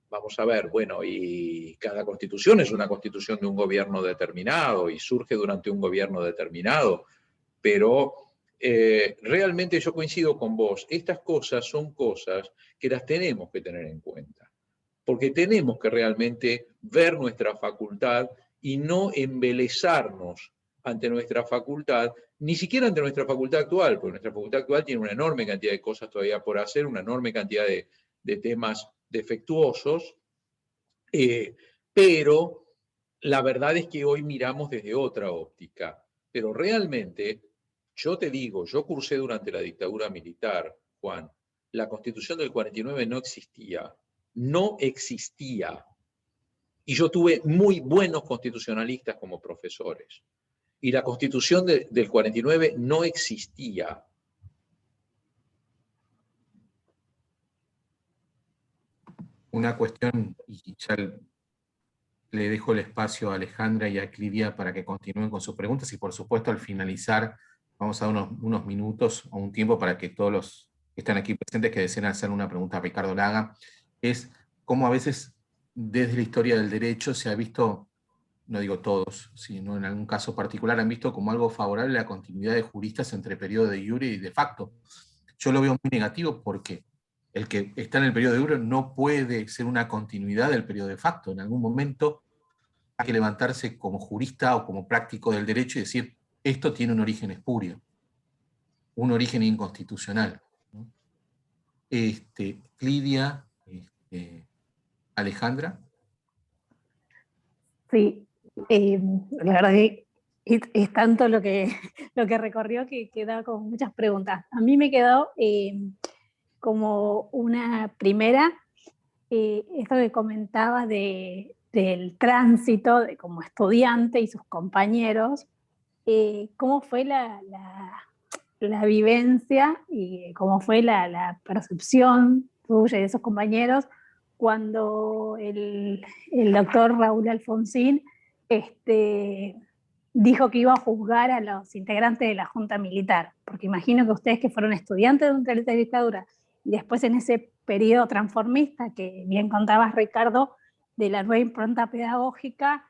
vamos a ver, bueno, y cada constitución es una constitución de un gobierno determinado y surge durante un gobierno determinado, pero realmente yo coincido con vos, estas cosas son cosas que las tenemos que tener en cuenta, porque tenemos que realmente ver nuestra facultad y no embelezarnos ante nuestra facultad, ni siquiera ante nuestra facultad actual, porque nuestra facultad actual tiene una enorme cantidad de cosas todavía por hacer, una enorme cantidad de temas defectuosos, pero la verdad es que hoy miramos desde otra óptica. Pero realmente, yo te digo, yo cursé durante la dictadura militar, Juan, la Constitución del 49 no existía. No existía. Y yo tuve muy buenos constitucionalistas como profesores. Y la Constitución del 49 no existía. Una cuestión, y ya le dejo el espacio a Alejandra y a Clivia para que continúen con sus preguntas, y por supuesto al finalizar vamos a dar unos minutos o un tiempo para que todos los que están aquí presentes que deseen hacer una pregunta a Ricardo Laga, es cómo a veces desde la historia del derecho se ha visto, no digo todos, sino en algún caso particular, han visto como algo favorable la continuidad de juristas entre periodo de iure y de facto. Yo lo veo muy negativo porque el que está en el periodo de iure no puede ser una continuidad del periodo de facto. En algún momento hay que levantarse como jurista o como práctico del derecho y decir, esto tiene un origen espurio, un origen inconstitucional, ¿no? Clivia, Alejandra. Sí, la verdad que es tanto lo que recorrió que queda con muchas preguntas. A mí me quedó como una primera, esto que comentaba del tránsito de como estudiante y sus compañeros, cómo fue la vivencia y cómo fue la percepción tuya y de esos compañeros cuando el doctor Raúl Alfonsín dijo que iba a juzgar a los integrantes de la Junta Militar, porque imagino que ustedes que fueron estudiantes durante la dictadura y después en ese periodo transformista que bien contabas, Ricardo, de la nueva impronta pedagógica,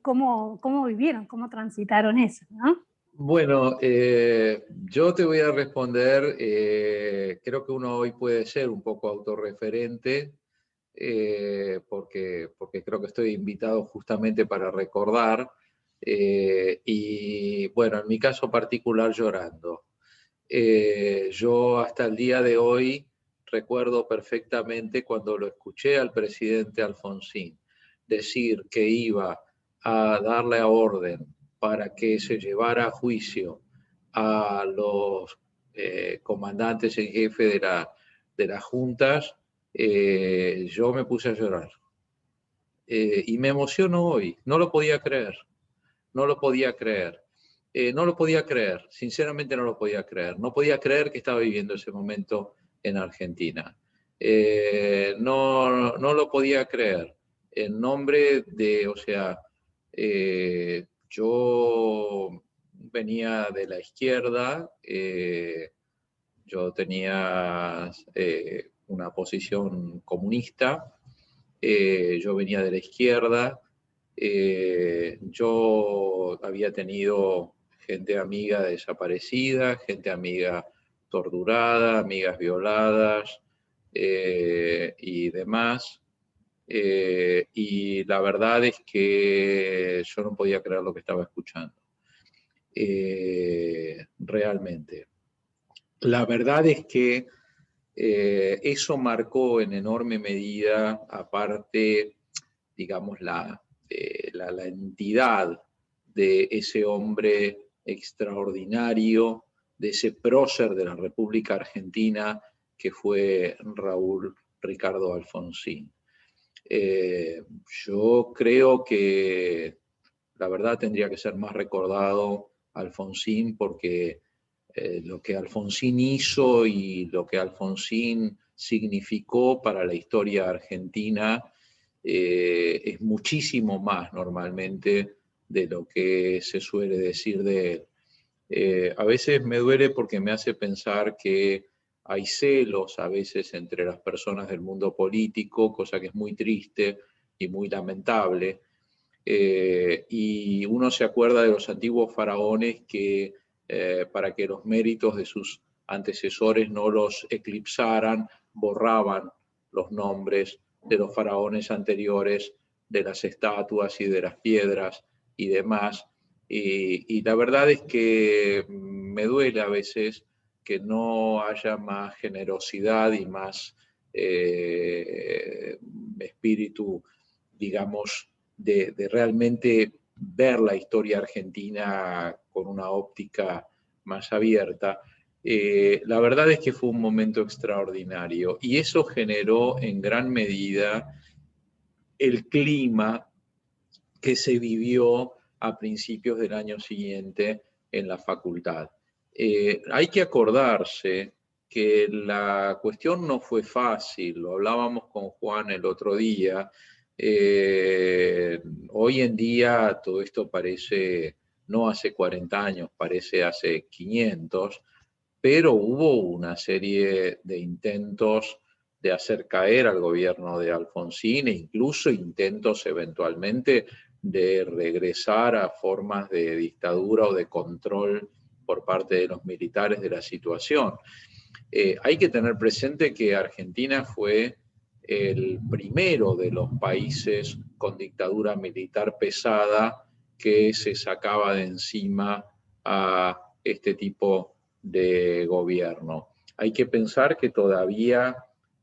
¿cómo vivieron, cómo transitaron eso, ¿no? Bueno, yo te voy a responder, creo que uno hoy puede ser un poco autorreferente, porque creo que estoy invitado justamente para recordar, y bueno, en mi caso particular llorando. Yo hasta el día de hoy recuerdo perfectamente cuando lo escuché al presidente Alfonsín decir que iba a darle a orden para que se llevara a juicio a los comandantes en jefe de las juntas, yo me puse a llorar. Y me emociono hoy, no lo podía creer. no lo podía creer. No lo podía creer, sinceramente no lo podía creer. No podía creer que estaba viviendo ese momento en Argentina. No lo podía creer. En nombre de, o sea, yo venía de la izquierda, yo tenía una posición comunista, yo venía de la izquierda, yo había tenido gente amiga desaparecida, gente amiga torturada, amigas violadas y demás. Y la verdad es que yo no podía creer lo que estaba escuchando. Realmente. La verdad es que eso marcó en enorme medida, aparte, digamos, la entidad de ese hombre extraordinario, de ese prócer de la República Argentina que fue Raúl Ricardo Alfonsín. Yo creo que la verdad tendría que ser más recordado Alfonsín porque lo que Alfonsín hizo y lo que Alfonsín significó para la historia argentina es muchísimo más normalmente de lo que se suele decir de él. A veces me duele porque me hace pensar que hay celos a veces entre las personas del mundo político, cosa que es muy triste y muy lamentable. Y uno se acuerda de los antiguos faraones que para que los méritos de sus antecesores no los eclipsaran, borraban los nombres de los faraones anteriores, de las estatuas y de las piedras y demás. Y la verdad es que me duele a veces que no haya más generosidad y más espíritu, digamos, de realmente ver la historia argentina con una óptica más abierta. La verdad es que fue un momento extraordinario y eso generó en gran medida el clima que se vivió a principios del año siguiente en la facultad. Hay que acordarse que la cuestión no fue fácil, lo hablábamos con Juan el otro día. Hoy en día todo esto parece, no hace 40 años, parece hace 500, pero hubo una serie de intentos de hacer caer al gobierno de Alfonsín e incluso intentos eventualmente de regresar a formas de dictadura o de control por parte de los militares de la situación. Hay que tener presente que Argentina fue el primero de los países con dictadura militar pesada que se sacaba de encima a este tipo de gobierno. Hay que pensar que todavía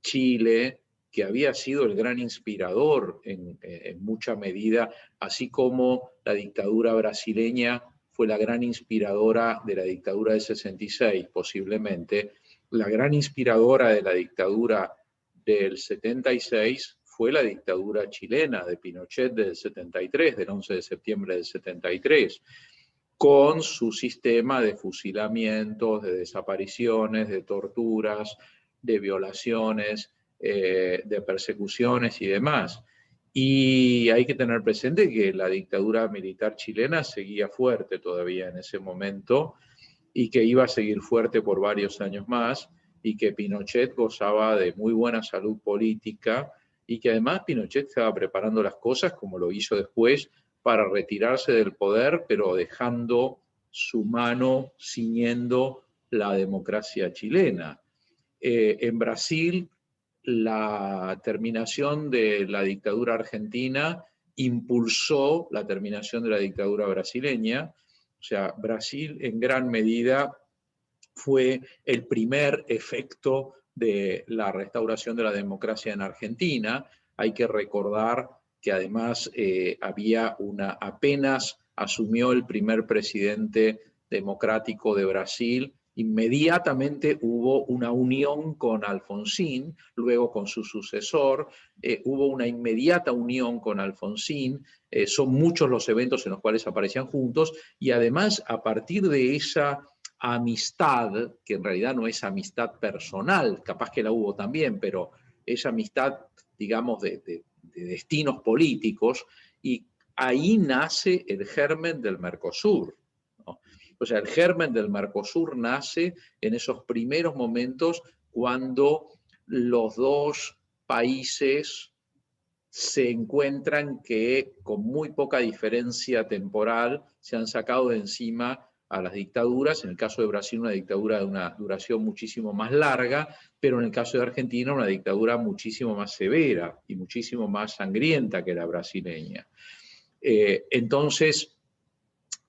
Chile, que había sido el gran inspirador en mucha medida, así como la dictadura brasileña fue la gran inspiradora de la dictadura del 66, posiblemente, la gran inspiradora de la dictadura del 76 fue la dictadura chilena de Pinochet del 73, del 11 de septiembre del 73, con su sistema de fusilamientos, de desapariciones, de torturas, de violaciones, de persecuciones y demás. Y hay que tener presente que la dictadura militar chilena seguía fuerte todavía en ese momento y que iba a seguir fuerte por varios años más y que Pinochet gozaba de muy buena salud política y que además Pinochet estaba preparando las cosas, como lo hizo después, para retirarse del poder, pero dejando su mano ciñendo la democracia chilena. En Brasil, la terminación de la dictadura argentina impulsó la terminación de la dictadura brasileña. O sea, Brasil en gran medida fue el primer efecto de la restauración de la democracia en Argentina. Hay que recordar que además apenas asumió el primer presidente democrático de Brasil Inmediatamente hubo una unión con Alfonsín, luego con su sucesor, hubo una inmediata unión con Alfonsín, son muchos los eventos en los cuales aparecían juntos, y además a partir de esa amistad, que en realidad no es amistad personal, capaz que la hubo también, pero es amistad, digamos, de destinos políticos, y ahí nace el germen del Mercosur, ¿no? O sea, el germen del Mercosur nace en esos primeros momentos cuando los dos países se encuentran que con muy poca diferencia temporal se han sacado de encima a las dictaduras, en el caso de Brasil una dictadura de una duración muchísimo más larga, pero en el caso de Argentina una dictadura muchísimo más severa y muchísimo más sangrienta que la brasileña. Entonces,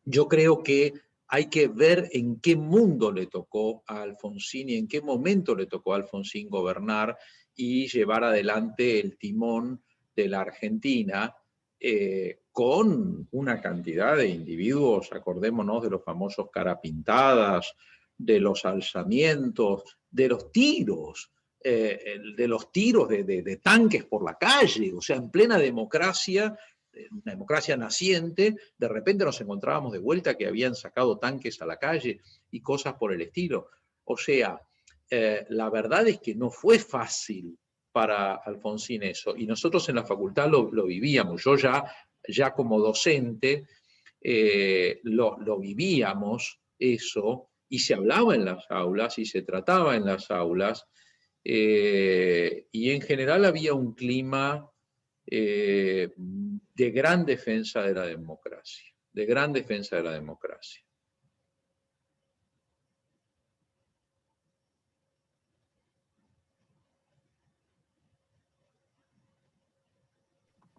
yo creo que hay que ver en qué mundo le tocó a Alfonsín y en qué momento le tocó a Alfonsín gobernar y llevar adelante el timón de la Argentina, con una cantidad de individuos, acordémonos de los famosos cara pintadas, de los alzamientos, de los tiros de tanques por la calle, o sea, en plena democracia, una democracia naciente, de repente nos encontrábamos de vuelta que habían sacado tanques a la calle y cosas por el estilo. O sea, la verdad es que no fue fácil para Alfonsín eso, y nosotros en la facultad lo vivíamos. Yo ya como docente lo vivíamos eso, y se hablaba en las aulas y se trataba en las aulas, y en general había un clima de gran defensa de la democracia, de gran defensa de la democracia.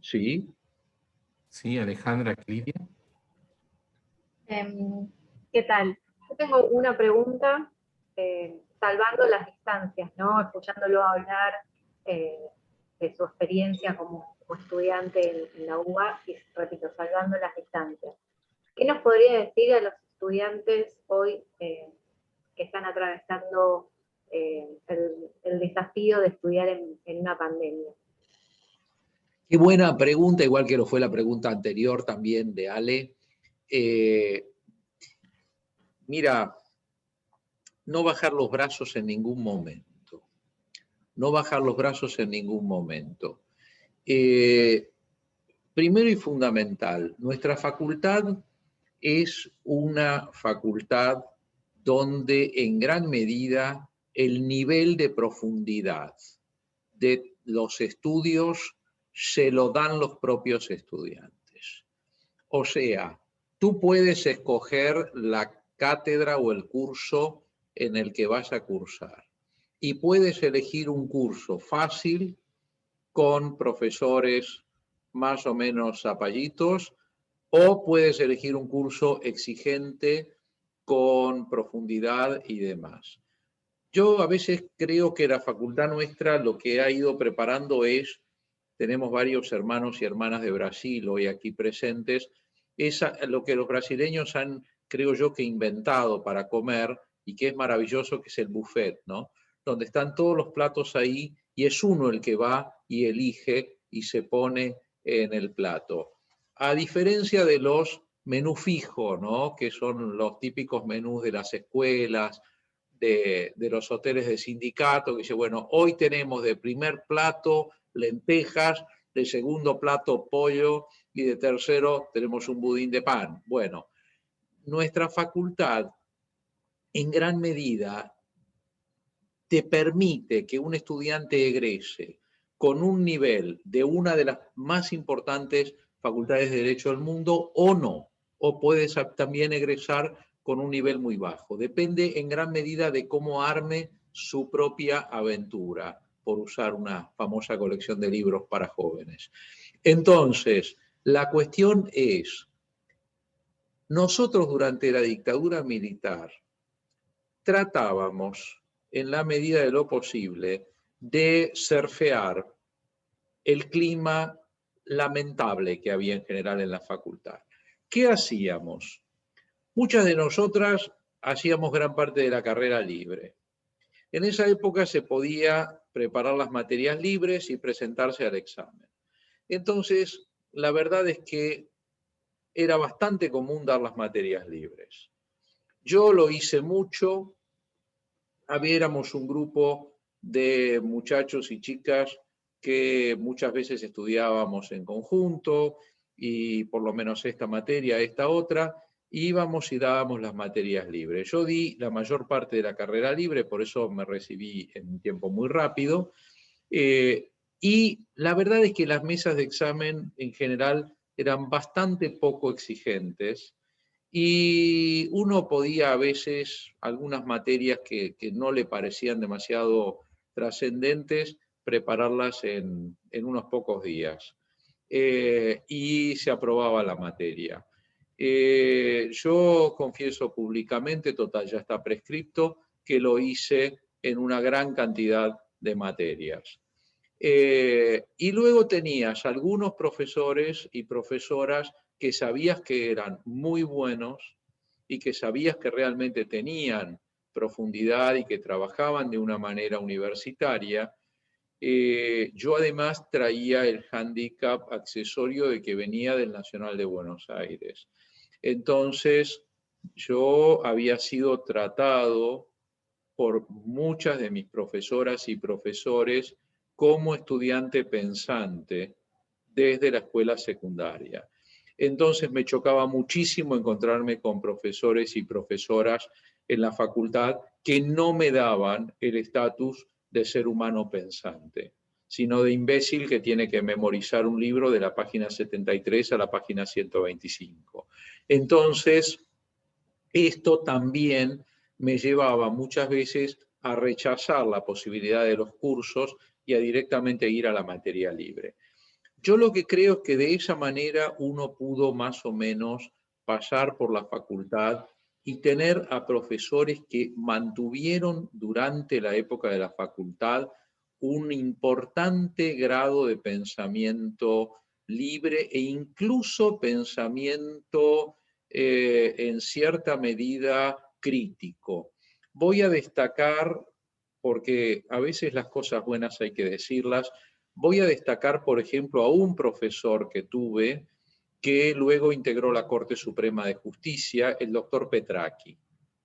¿Sí? Sí, Alejandra, Lidia. ¿Qué tal? Yo tengo una pregunta, salvando las distancias, ¿no? Escuchándolo hablar de su experiencia como estudiante en la UBA, y repito, salvando las distancias. ¿Qué nos podría decir a los estudiantes hoy que están atravesando el desafío de estudiar en una pandemia? Qué buena pregunta, igual que lo fue la pregunta anterior también de Ale. Mira, no bajar los brazos en ningún momento. No bajar los brazos en ningún momento. Primero y fundamental, nuestra facultad es una facultad donde en gran medida el nivel de profundidad de los estudios se lo dan los propios estudiantes. O sea, tú puedes escoger la cátedra o el curso en el que vas a cursar, y puedes elegir un curso fácil con profesores más o menos zapallitos, o puedes elegir un curso exigente con profundidad y demás. Yo a veces creo que la facultad nuestra lo que ha ido preparando es, tenemos varios hermanos y hermanas de Brasil hoy aquí presentes, es lo que los brasileños han, creo yo, que inventado para comer, y que es maravilloso, que es el buffet, ¿no? Donde están todos los platos ahí y es uno el que va y elige y se pone en el plato. A diferencia de los menús fijos, ¿no? Que son los típicos menús de las escuelas, de los hoteles de sindicato, que dice, bueno, hoy tenemos de primer plato lentejas, de segundo plato pollo, y de tercero tenemos un budín de pan. Bueno, nuestra facultad en gran medida te permite que un estudiante egrese con un nivel de una de las más importantes facultades de Derecho del mundo o no, o puedes también egresar con un nivel muy bajo. Depende en gran medida de cómo arme su propia aventura, por usar una famosa colección de libros para jóvenes. Entonces, la cuestión es, nosotros durante la dictadura militar tratábamos, en la medida de lo posible, de surfear el clima lamentable que había en general en la facultad. ¿Qué hacíamos? Muchas de nosotras hacíamos gran parte de la carrera libre. En esa época se podía preparar las materias libres y presentarse al examen. Entonces, la verdad es que era bastante común dar las materias libres. Yo lo hice mucho. Éramos un grupo de muchachos y chicas que muchas veces estudiábamos en conjunto, y por lo menos esta materia, esta otra, íbamos y dábamos las materias libres. Yo di la mayor parte de la carrera libre, por eso me recibí en un tiempo muy rápido, y la verdad es que las mesas de examen en general eran bastante poco exigentes, y uno podía a veces, algunas materias que no le parecían demasiado trascendentes, prepararlas en unos pocos días. Y se aprobaba la materia. Yo confieso públicamente, total ya está prescripto, que lo hice en una gran cantidad de materias. Y luego tenías algunos profesores y profesoras que sabías que eran muy buenos y que sabías que realmente tenían profundidad y que trabajaban de una manera universitaria. Yo además traía el hándicap accesorio de que venía del Nacional de Buenos Aires. Entonces, yo había sido tratado por muchas de mis profesoras y profesores como estudiante pensante desde la escuela secundaria. Entonces me chocaba muchísimo encontrarme con profesores y profesoras en la facultad que no me daban el estatus de ser humano pensante, sino de imbécil que tiene que memorizar un libro de la página 73 a la página 125. Entonces, esto también me llevaba muchas veces a rechazar la posibilidad de los cursos y a directamente ir a la materia libre. Yo lo que creo es que de esa manera uno pudo más o menos pasar por la facultad y tener a profesores que mantuvieron durante la época de la facultad un importante grado de pensamiento libre e incluso pensamiento en cierta medida crítico. Voy a destacar, porque a veces las cosas buenas hay que decirlas, voy a destacar, por ejemplo, a un profesor que tuve que luego integró la Corte Suprema de Justicia, el doctor Petracchi,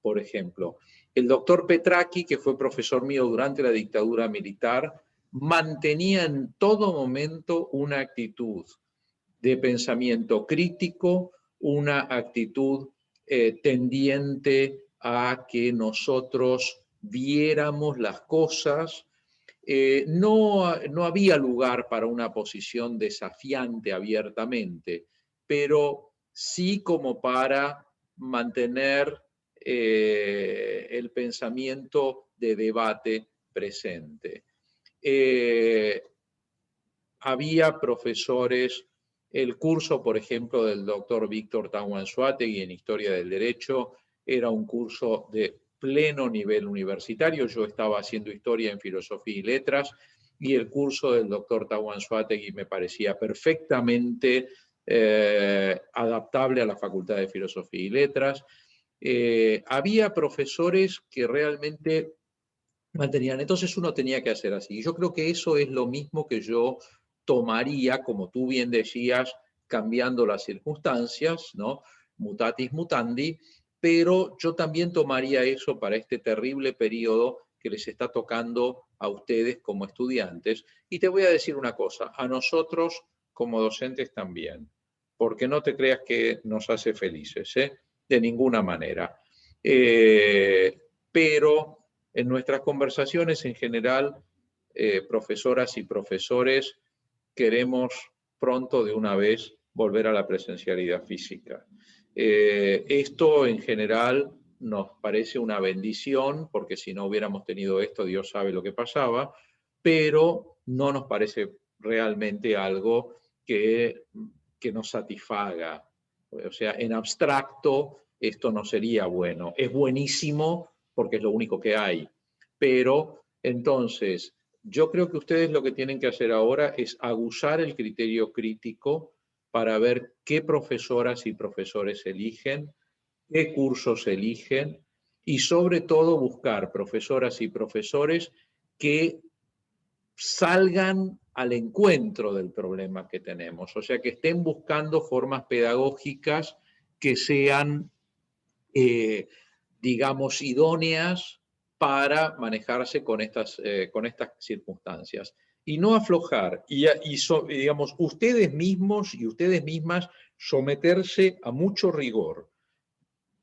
por ejemplo. El doctor Petracchi, que fue profesor mío durante la dictadura militar, mantenía en todo momento una actitud de pensamiento crítico, una actitud tendiente a que nosotros viéramos las cosas. No había lugar para una posición desafiante abiertamente, pero sí como para mantener el pensamiento de debate presente. Había profesores, el curso, por ejemplo, del doctor Víctor Tahuanzuategui en Historia del Derecho, era un curso de pleno nivel universitario. Yo estaba haciendo Historia en Filosofía y Letras, y el curso del doctor Tahuanzuategui me parecía perfectamente adaptable a la Facultad de Filosofía y Letras. Había profesores que realmente mantenían. Entonces uno tenía que hacer así. Y yo creo que eso es lo mismo que yo tomaría, como tú bien decías, cambiando las circunstancias, ¿no? Mutatis mutandi, pero yo también tomaría eso para este terrible periodo que les está tocando a ustedes como estudiantes. Y te voy a decir una cosa, a nosotros como docentes también, porque no te creas que nos hace felices, ¿eh? De ninguna manera. Pero en nuestras conversaciones en general, profesoras y profesores, queremos pronto de una vez volver a la presencialidad física. Esto en general nos parece una bendición, porque si no hubiéramos tenido esto, Dios sabe lo que pasaba, pero no nos parece realmente algo que nos satisfaga. O sea, en abstracto, esto no sería bueno. Es buenísimo porque es lo único que hay. Pero entonces, yo creo que ustedes lo que tienen que hacer ahora es aguzar el criterio crítico para ver qué profesoras y profesores eligen, qué cursos eligen, y sobre todo buscar profesoras y profesores que salgan al encuentro del problema que tenemos, o sea, que estén buscando formas pedagógicas que sean, digamos, idóneas para manejarse con estas circunstancias. Y no aflojar, y digamos, ustedes mismos y ustedes mismas someterse a mucho rigor,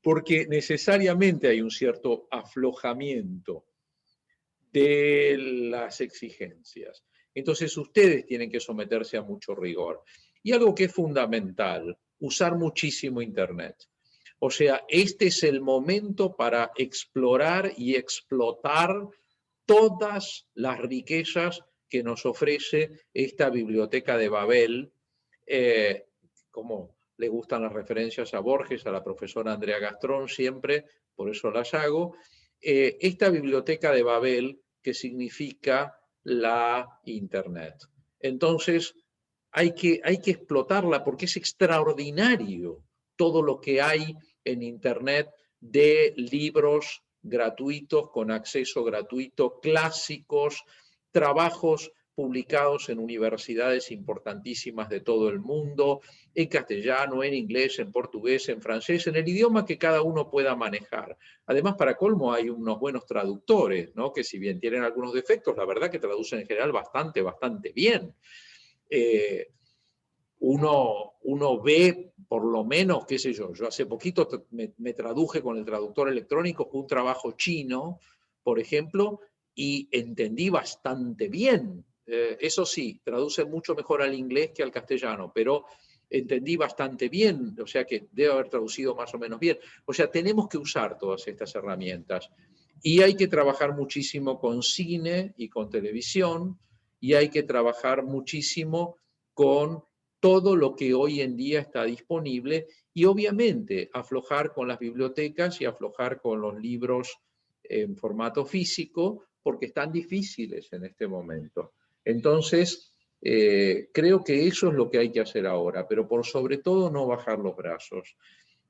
porque necesariamente hay un cierto aflojamiento de las exigencias. Entonces ustedes tienen que someterse a mucho rigor. Y algo que es fundamental, usar muchísimo Internet. O sea, este es el momento para explorar y explotar todas las riquezas que nos ofrece esta biblioteca de Babel, como le gustan las referencias a Borges, a la profesora Andrea Gastrón siempre, por eso las hago, esta biblioteca de Babel que significa la Internet. Entonces, hay que explotarla porque es extraordinario todo lo que hay en Internet de libros gratuitos, con acceso gratuito, clásicos, trabajos publicados en universidades importantísimas de todo el mundo, en castellano, en inglés, en portugués, en francés, en el idioma que cada uno pueda manejar. Además, para colmo, hay unos buenos traductores, ¿no? Que si bien tienen algunos defectos, la verdad que traducen en general bastante bien. Uno ve, por lo menos, qué sé yo hace poquito me traduje con el traductor electrónico un trabajo chino, por ejemplo, y entendí bastante bien. Eso sí, traduce mucho mejor al inglés que al castellano, pero entendí bastante bien, o sea que debe haber traducido más o menos bien. O sea, tenemos que usar todas estas herramientas. Y hay que trabajar muchísimo con cine y con televisión, y hay que trabajar muchísimo con todo lo que hoy en día está disponible y obviamente aflojar con las bibliotecas y aflojar con los libros en formato físico porque están difíciles en este momento. Entonces, creo que eso es lo que hay que hacer ahora, pero por sobre todo no bajar los brazos.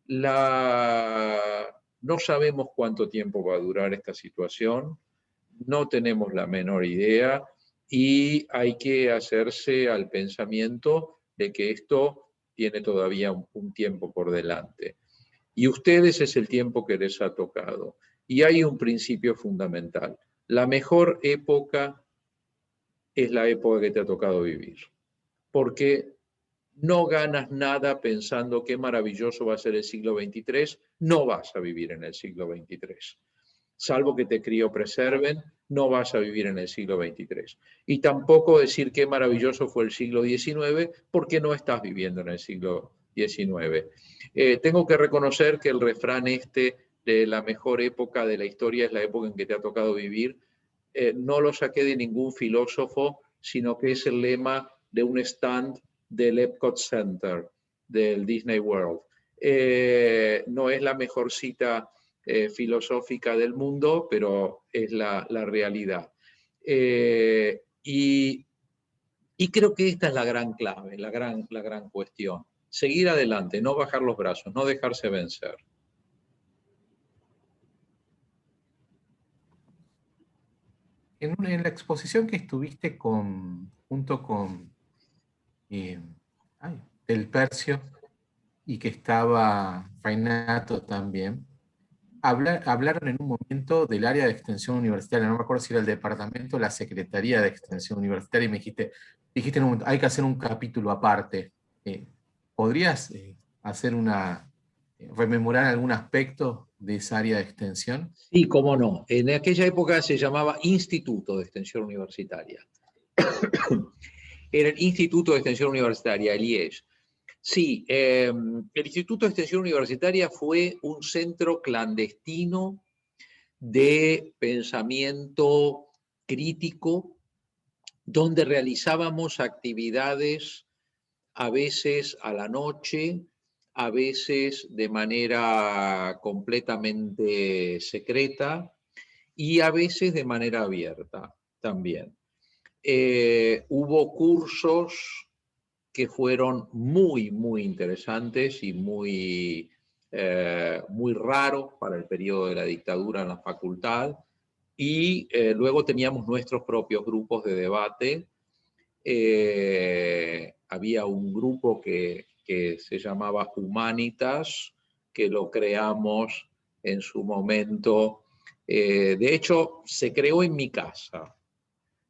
No sabemos cuánto tiempo va a durar esta situación, no tenemos la menor idea y hay que hacerse al pensamiento de que esto tiene todavía un tiempo por delante. Y ustedes es el tiempo que les ha tocado. Y hay un principio fundamental. La mejor época es la época que te ha tocado vivir. Porque no ganas nada pensando qué maravilloso va a ser el siglo XXIII, no vas a vivir en el siglo XXIII. Salvo que te criopreserven, no vas a vivir en el siglo XXIII. Y tampoco decir qué maravilloso fue el siglo XIX, porque no estás viviendo en el siglo XIX. Tengo que reconocer que el refrán de la mejor época de la historia es la época en que te ha tocado vivir, no lo saqué de ningún filósofo, sino que es el lema de un stand del Epcot Center, del Disney World. No es la mejor cita filosófica del mundo, pero es la realidad. Y creo que esta es la gran clave, la gran cuestión. Seguir adelante, no bajar los brazos, no dejarse vencer. En la exposición que estuviste junto con Del Percio y que estaba Fainato también, hablaron en un momento del área de extensión universitaria, no me acuerdo si era el departamento o la Secretaría de Extensión Universitaria, y me dijiste en un momento, hay que hacer un capítulo aparte. ¿Podrías rememorar algún aspecto de esa área de extensión? Sí, cómo no. En aquella época se llamaba Instituto de Extensión Universitaria. Era el Instituto de Extensión Universitaria, el IES. Sí, el Instituto de Extensión Universitaria fue un centro clandestino de pensamiento crítico donde realizábamos actividades a veces a la noche, a veces de manera completamente secreta y a veces de manera abierta también. Hubo cursos que fueron muy interesantes y muy muy raro para el periodo de la dictadura en la facultad, y luego teníamos nuestros propios grupos de debate. Había un grupo que se llamaba Humanitas, que lo creamos en su momento. De hecho, se creó en mi casa,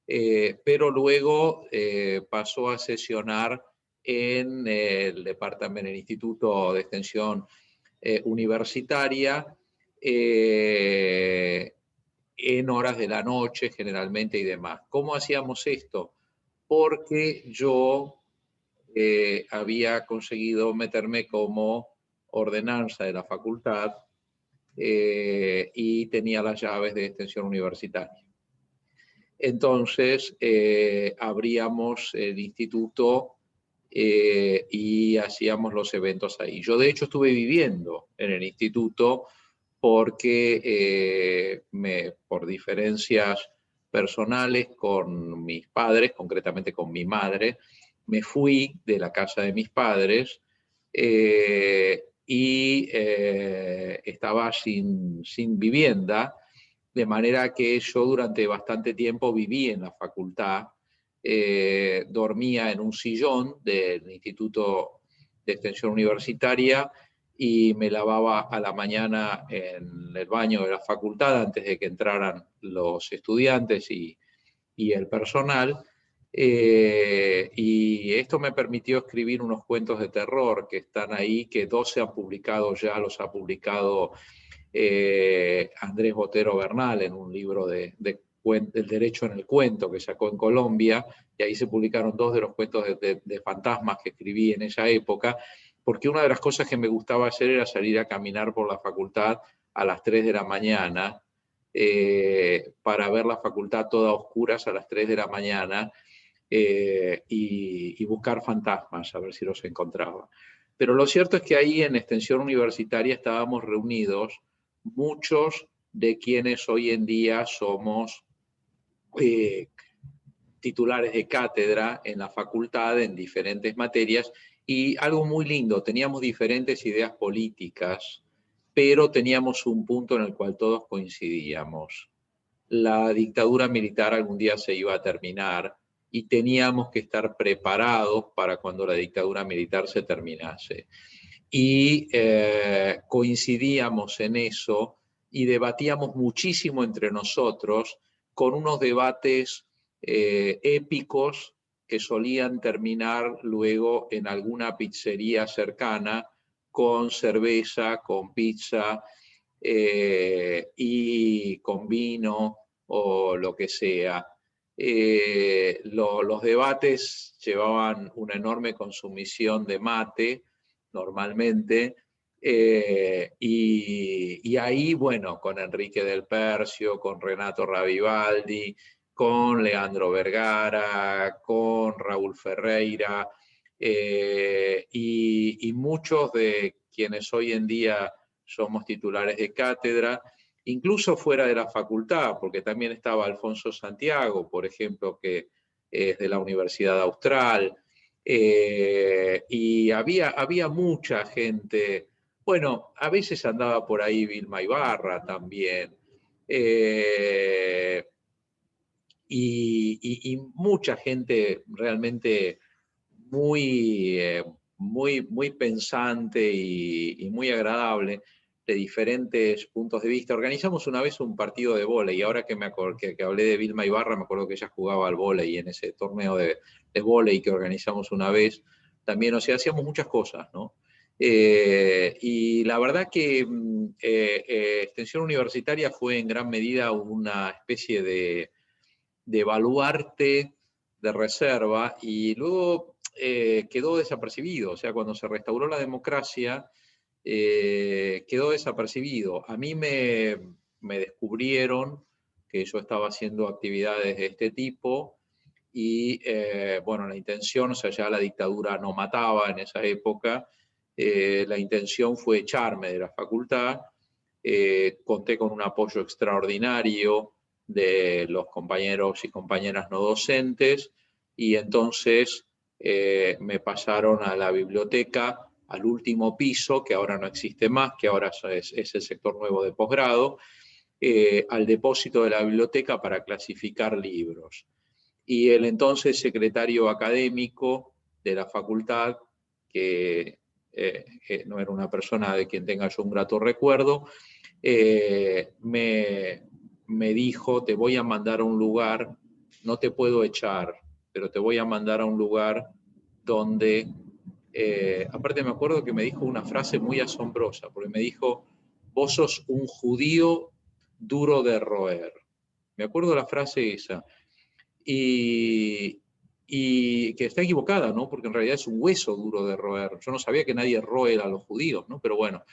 pero luego pasó a sesionar en el departamento, en el Instituto de Extensión Universitaria, en horas de la noche generalmente y demás. ¿Cómo hacíamos esto? Porque yo había conseguido meterme como ordenanza de la facultad y tenía las llaves de extensión universitaria. Entonces abríamos el instituto y hacíamos los eventos ahí. Yo de hecho estuve viviendo en el instituto porque por diferencias personales con mis padres, concretamente con mi madre, me fui de la casa de mis padres y estaba sin vivienda, de manera que yo durante bastante tiempo viví en la facultad, dormía en un sillón del Instituto de Extensión Universitaria y me lavaba a la mañana en el baño de la facultad antes de que entraran los estudiantes y el personal. Y esto me permitió escribir unos cuentos de terror que están ahí, que 2 se han publicado ya, los ha publicado Andrés Botero Bernal en un libro del derecho en el cuento que sacó en Colombia, y ahí se publicaron 2 de los cuentos de fantasmas que escribí en esa época, porque una de las cosas que me gustaba hacer era salir a caminar por la facultad a las 3 de la mañana, para ver la facultad toda a oscuras a las 3 de la mañana, y buscar fantasmas, a ver si los encontraba. Pero lo cierto es que ahí en Extensión Universitaria estábamos reunidos muchos de quienes hoy en día somos titulares de cátedra en la facultad en diferentes materias, y algo muy lindo, teníamos diferentes ideas políticas, pero teníamos un punto en el cual todos coincidíamos. La dictadura militar algún día se iba a terminar y teníamos que estar preparados para cuando la dictadura militar se terminase. Y coincidíamos en eso y debatíamos muchísimo entre nosotros, con unos debates épicos que solían terminar luego en alguna pizzería cercana, con cerveza, con pizza y con vino o lo que sea. Los debates llevaban una enorme consumición de mate, normalmente, y ahí, bueno, con Enrique del Percio, con Renato Ravivaldi, con Leandro Vergara, con Raúl Ferreira, y muchos de quienes hoy en día somos titulares de cátedra, incluso fuera de la facultad, porque también estaba Alfonso Santiago, por ejemplo, que es de la Universidad Austral, y había mucha gente. Bueno, a veces andaba por ahí Vilma Ibarra también, y mucha gente realmente muy pensante y muy agradable, de diferentes puntos de vista. Organizamos una vez un partido de vóley, y ahora que hablé de Vilma Ibarra, me acuerdo que ella jugaba al vóley en ese torneo de vóley que organizamos una vez también. O sea, hacíamos muchas cosas, ¿no? Y la verdad que Extensión Universitaria fue en gran medida una especie de baluarte de reserva, y luego quedó desapercibido. O sea, cuando se restauró la democracia, quedó desapercibido. A mí me descubrieron que yo estaba haciendo actividades de este tipo, y bueno, la intención, o sea, ya la dictadura no mataba en esa época, la intención fue echarme de la facultad. Conté con un apoyo extraordinario de los compañeros y compañeras no docentes, y entonces me pasaron a la biblioteca al último piso, que ahora no existe más, que ahora es el sector nuevo de posgrado, al depósito de la biblioteca para clasificar libros. Y el entonces secretario académico de la facultad, que no era una persona de quien tenga yo un grato recuerdo, me dijo: te voy a mandar a un lugar, no te puedo echar, pero te voy a mandar a un lugar donde, aparte me acuerdo que me dijo una frase muy asombrosa, porque me dijo: vos sos un judío duro de roer. Me acuerdo la frase esa. Y que está equivocada, ¿no? Porque en realidad es un hueso duro de roer. Yo no sabía que nadie roe a los judíos, ¿no? Pero bueno.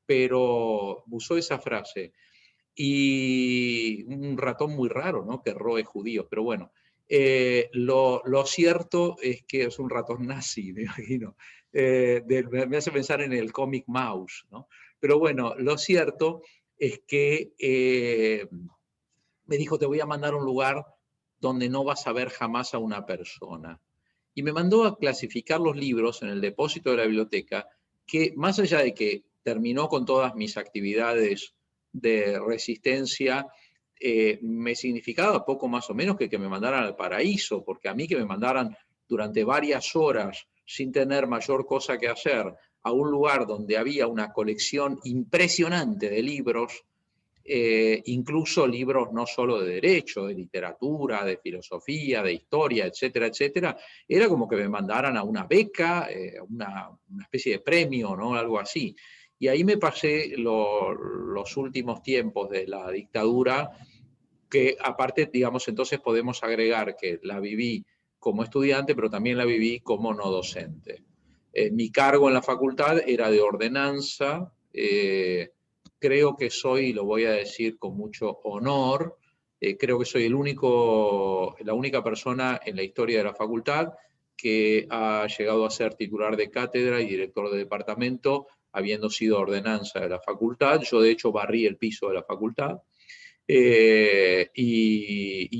Pero usó esa frase. Y un ratón muy raro, ¿no? Que roe judíos, pero bueno. Lo cierto es que es un ratón nazi, me imagino. Me hace pensar en el cómic Mouse, ¿no? Pero bueno, lo cierto es que me dijo: te voy a mandar a un lugar donde no vas a ver jamás a una persona. Y me mandó a clasificar los libros en el depósito de la biblioteca, que más allá de que terminó con todas mis actividades de resistencia, me significaba poco más o menos que me mandaran al paraíso, porque a mí que me mandaran durante varias horas sin tener mayor cosa que hacer a un lugar donde había una colección impresionante de libros, incluso libros no solo de derecho, de literatura, de filosofía, de historia, etcétera, etcétera, era como que me mandaran a una beca, una especie de premio, ¿no? Algo así. Y ahí me pasé los últimos tiempos de la dictadura, que aparte, digamos, entonces podemos agregar que la viví como estudiante, pero también la viví como no docente. Mi cargo en la facultad era de ordenanza. Creo que soy, lo voy a decir con mucho honor, creo que soy la única persona en la historia de la facultad que ha llegado a ser titular de cátedra y director de departamento, habiendo sido ordenanza de la facultad. Yo, de hecho, barrí el piso de la facultad. Y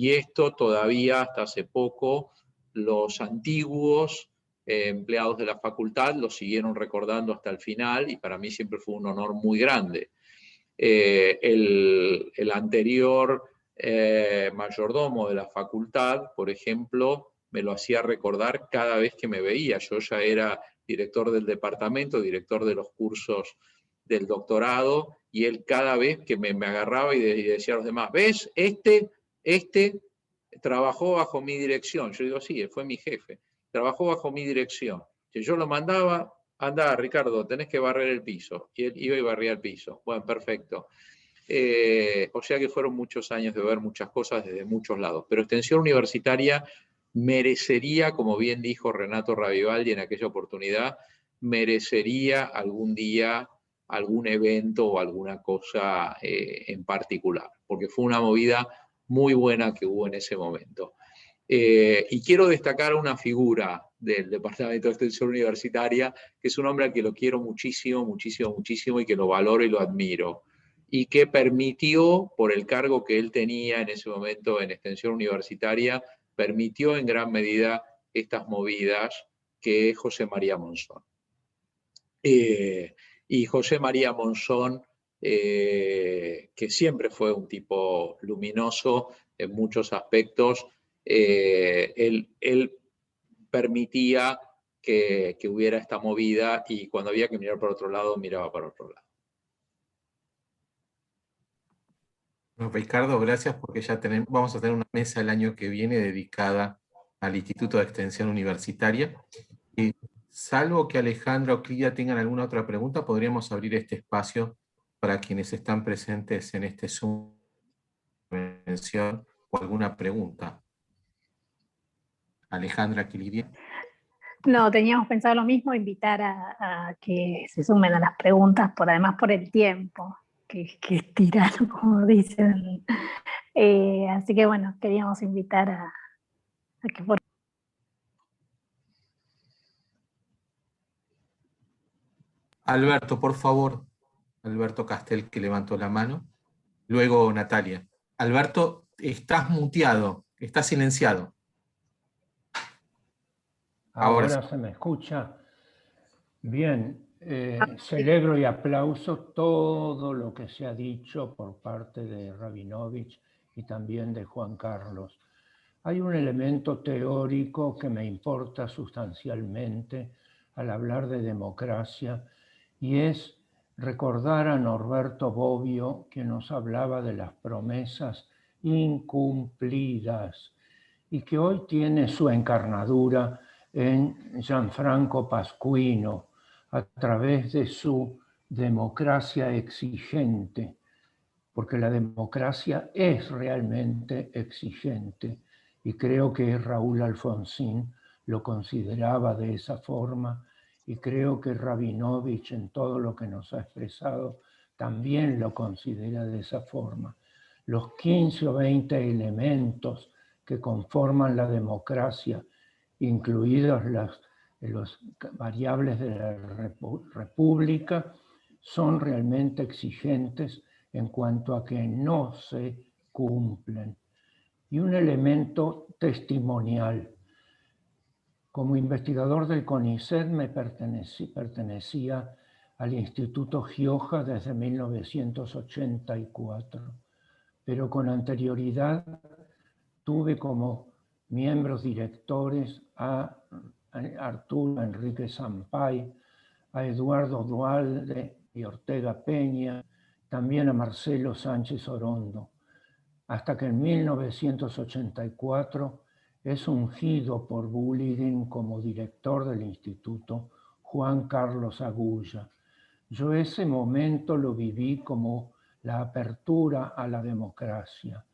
esto todavía hasta hace poco los antiguos empleados de la facultad lo siguieron recordando hasta el final, y para mí siempre fue un honor muy grande. El anterior mayordomo de la facultad, por ejemplo, me lo hacía recordar cada vez que me veía. Yo ya era director del departamento, director de los cursos del doctorado, y él cada vez que me agarraba y decía a los demás: ¿ves? Este trabajó bajo mi dirección. Yo digo: sí, él fue mi jefe, trabajó bajo mi dirección. Si yo lo mandaba: anda, Ricardo, tenés que barrer el piso. Y él iba y barría el piso. Bueno, perfecto. O sea que fueron muchos años de ver muchas cosas desde muchos lados. Pero Extensión Universitaria merecería, como bien dijo Renato Ravivaldi en aquella oportunidad, merecería algún día algún evento o alguna cosa en particular, porque fue una movida muy buena que hubo en ese momento. Y quiero destacar una figura del Departamento de Extensión Universitaria, que es un hombre al que lo quiero muchísimo, muchísimo, muchísimo, y que lo valoro y lo admiro, y que permitió, por el cargo que él tenía en ese momento en Extensión Universitaria, permitió en gran medida estas movidas, que es José María Monzón. Y José María Monzón, que siempre fue un tipo luminoso en muchos aspectos, él permitía que hubiera esta movida, y cuando había que mirar para otro lado, miraba para otro lado. Bueno, Ricardo, gracias, porque ya vamos a tener una mesa el año que viene dedicada al Instituto de Extensión Universitaria. Salvo que Alejandra o Clidia tengan alguna otra pregunta, podríamos abrir este espacio para quienes están presentes en este Zoom o alguna pregunta. Alejandra, Clidia. No, teníamos pensado lo mismo, invitar a que se sumen a las preguntas, además por el tiempo, que es tirano, como dicen. Así que bueno, queríamos invitar a que por... Alberto, por favor. Alberto Castel, que levantó la mano. Luego Natalia. Alberto, estás muteado, estás silenciado. Ahora se me escucha. Bien, celebro y aplauso todo lo que se ha dicho por parte de Rabinovich y también de Juan Carlos. Hay un elemento teórico que me importa sustancialmente al hablar de democracia y es recordar a Norberto Bobbio, que nos hablaba de las promesas incumplidas y que hoy tiene su encarnadura en Gianfranco Pasquino a través de su democracia exigente, porque la democracia es realmente exigente y creo que Raúl Alfonsín lo consideraba de esa forma y creo que Rabinovich en todo lo que nos ha expresado también lo considera de esa forma. Los 15 o 20 elementos que conforman la democracia, incluidas las variables de la república, son realmente exigentes en cuanto a que no se cumplen. Y un elemento testimonial. Como investigador del CONICET me pertenecía al Instituto Gioja desde 1984, pero con anterioridad tuve como miembros directores a Arturo Enrique Sampay, a Eduardo Dualde y Ortega Peña, también a Marcelo Sánchez Orondo, hasta que en 1984 es ungido por Bullirin como director del instituto Juan Carlos Agulla. Yo ese momento lo viví como la apertura a la democracia.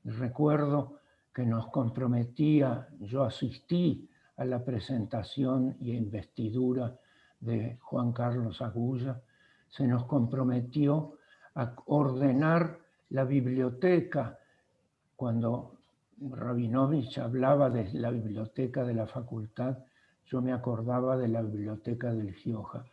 Y recuerdo que nos comprometía, yo asistí a la presentación y investidura de Juan Carlos Agulla, se nos comprometió a ordenar la biblioteca. Cuando Rabinovich hablaba de la biblioteca de la facultad, yo me acordaba de la biblioteca del Gioja.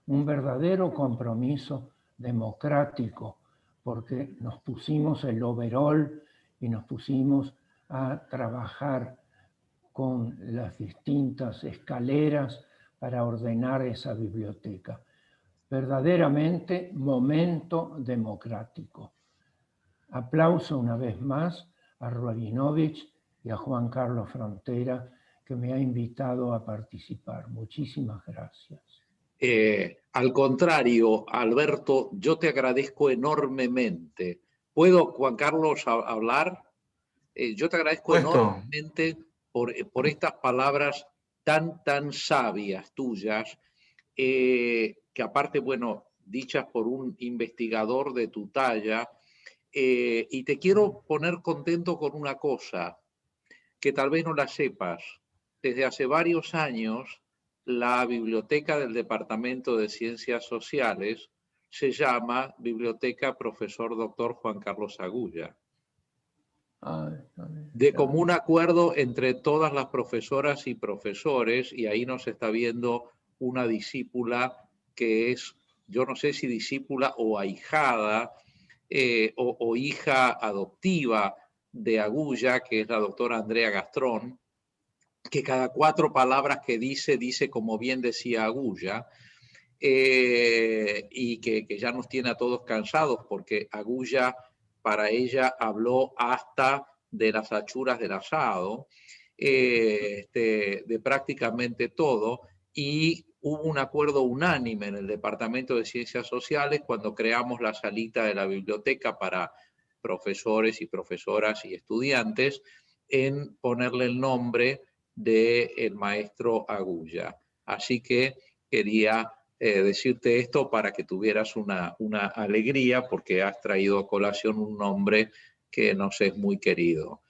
Un verdadero compromiso democrático, porque nos pusimos el overol y nos pusimos a trabajar con las distintas escaleras para ordenar esa biblioteca. Verdaderamente momento democrático. Aplauso una vez más a Rabinovich y a Juan Carlos Frontera, que me ha invitado a participar. Muchísimas gracias. Al contrario, Alberto, yo te agradezco enormemente. ¿Puedo, Juan Carlos, hablar? Yo te agradezco enormemente por estas palabras tan sabias tuyas, que aparte, bueno, dichas por un investigador de tu talla. Y te quiero poner contento con una cosa, que tal vez no la sepas. Desde hace varios años, la biblioteca del Departamento de Ciencias Sociales se llama Biblioteca Profesor Dr. Juan Carlos Agulla. De común acuerdo entre todas las profesoras y profesores, y ahí nos está viendo una discípula que es, yo no sé si discípula o ahijada, o hija adoptiva de Agulla, que es la doctora Andrea Gastrón, que cada 4 palabras que dice como bien decía Agulla, y que ya nos tiene a todos cansados, porque Agulla para ella habló hasta de las achuras del asado, de prácticamente todo, y hubo un acuerdo unánime en el Departamento de Ciencias Sociales cuando creamos la salita de la biblioteca para profesores y profesoras y estudiantes en ponerle el nombre del maestro Agulla. Así que quería decirte esto para que tuvieras una alegría, porque has traído a colación un nombre que nos es muy querido.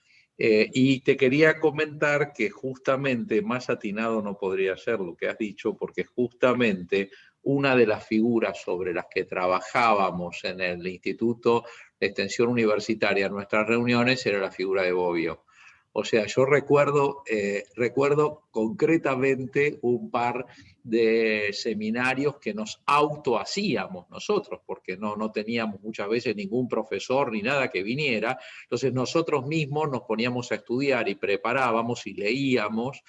Y te quería comentar que justamente más atinado no podría ser lo que has dicho, porque justamente una de las figuras sobre las que trabajábamos en el Instituto de Extensión Universitaria en nuestras reuniones era la figura de Bobbio. O sea, yo recuerdo concretamente un par de seminarios que nos autohacíamos nosotros, porque no teníamos muchas veces ningún profesor ni nada que viniera. Entonces nosotros mismos nos poníamos a estudiar y preparábamos y leíamos.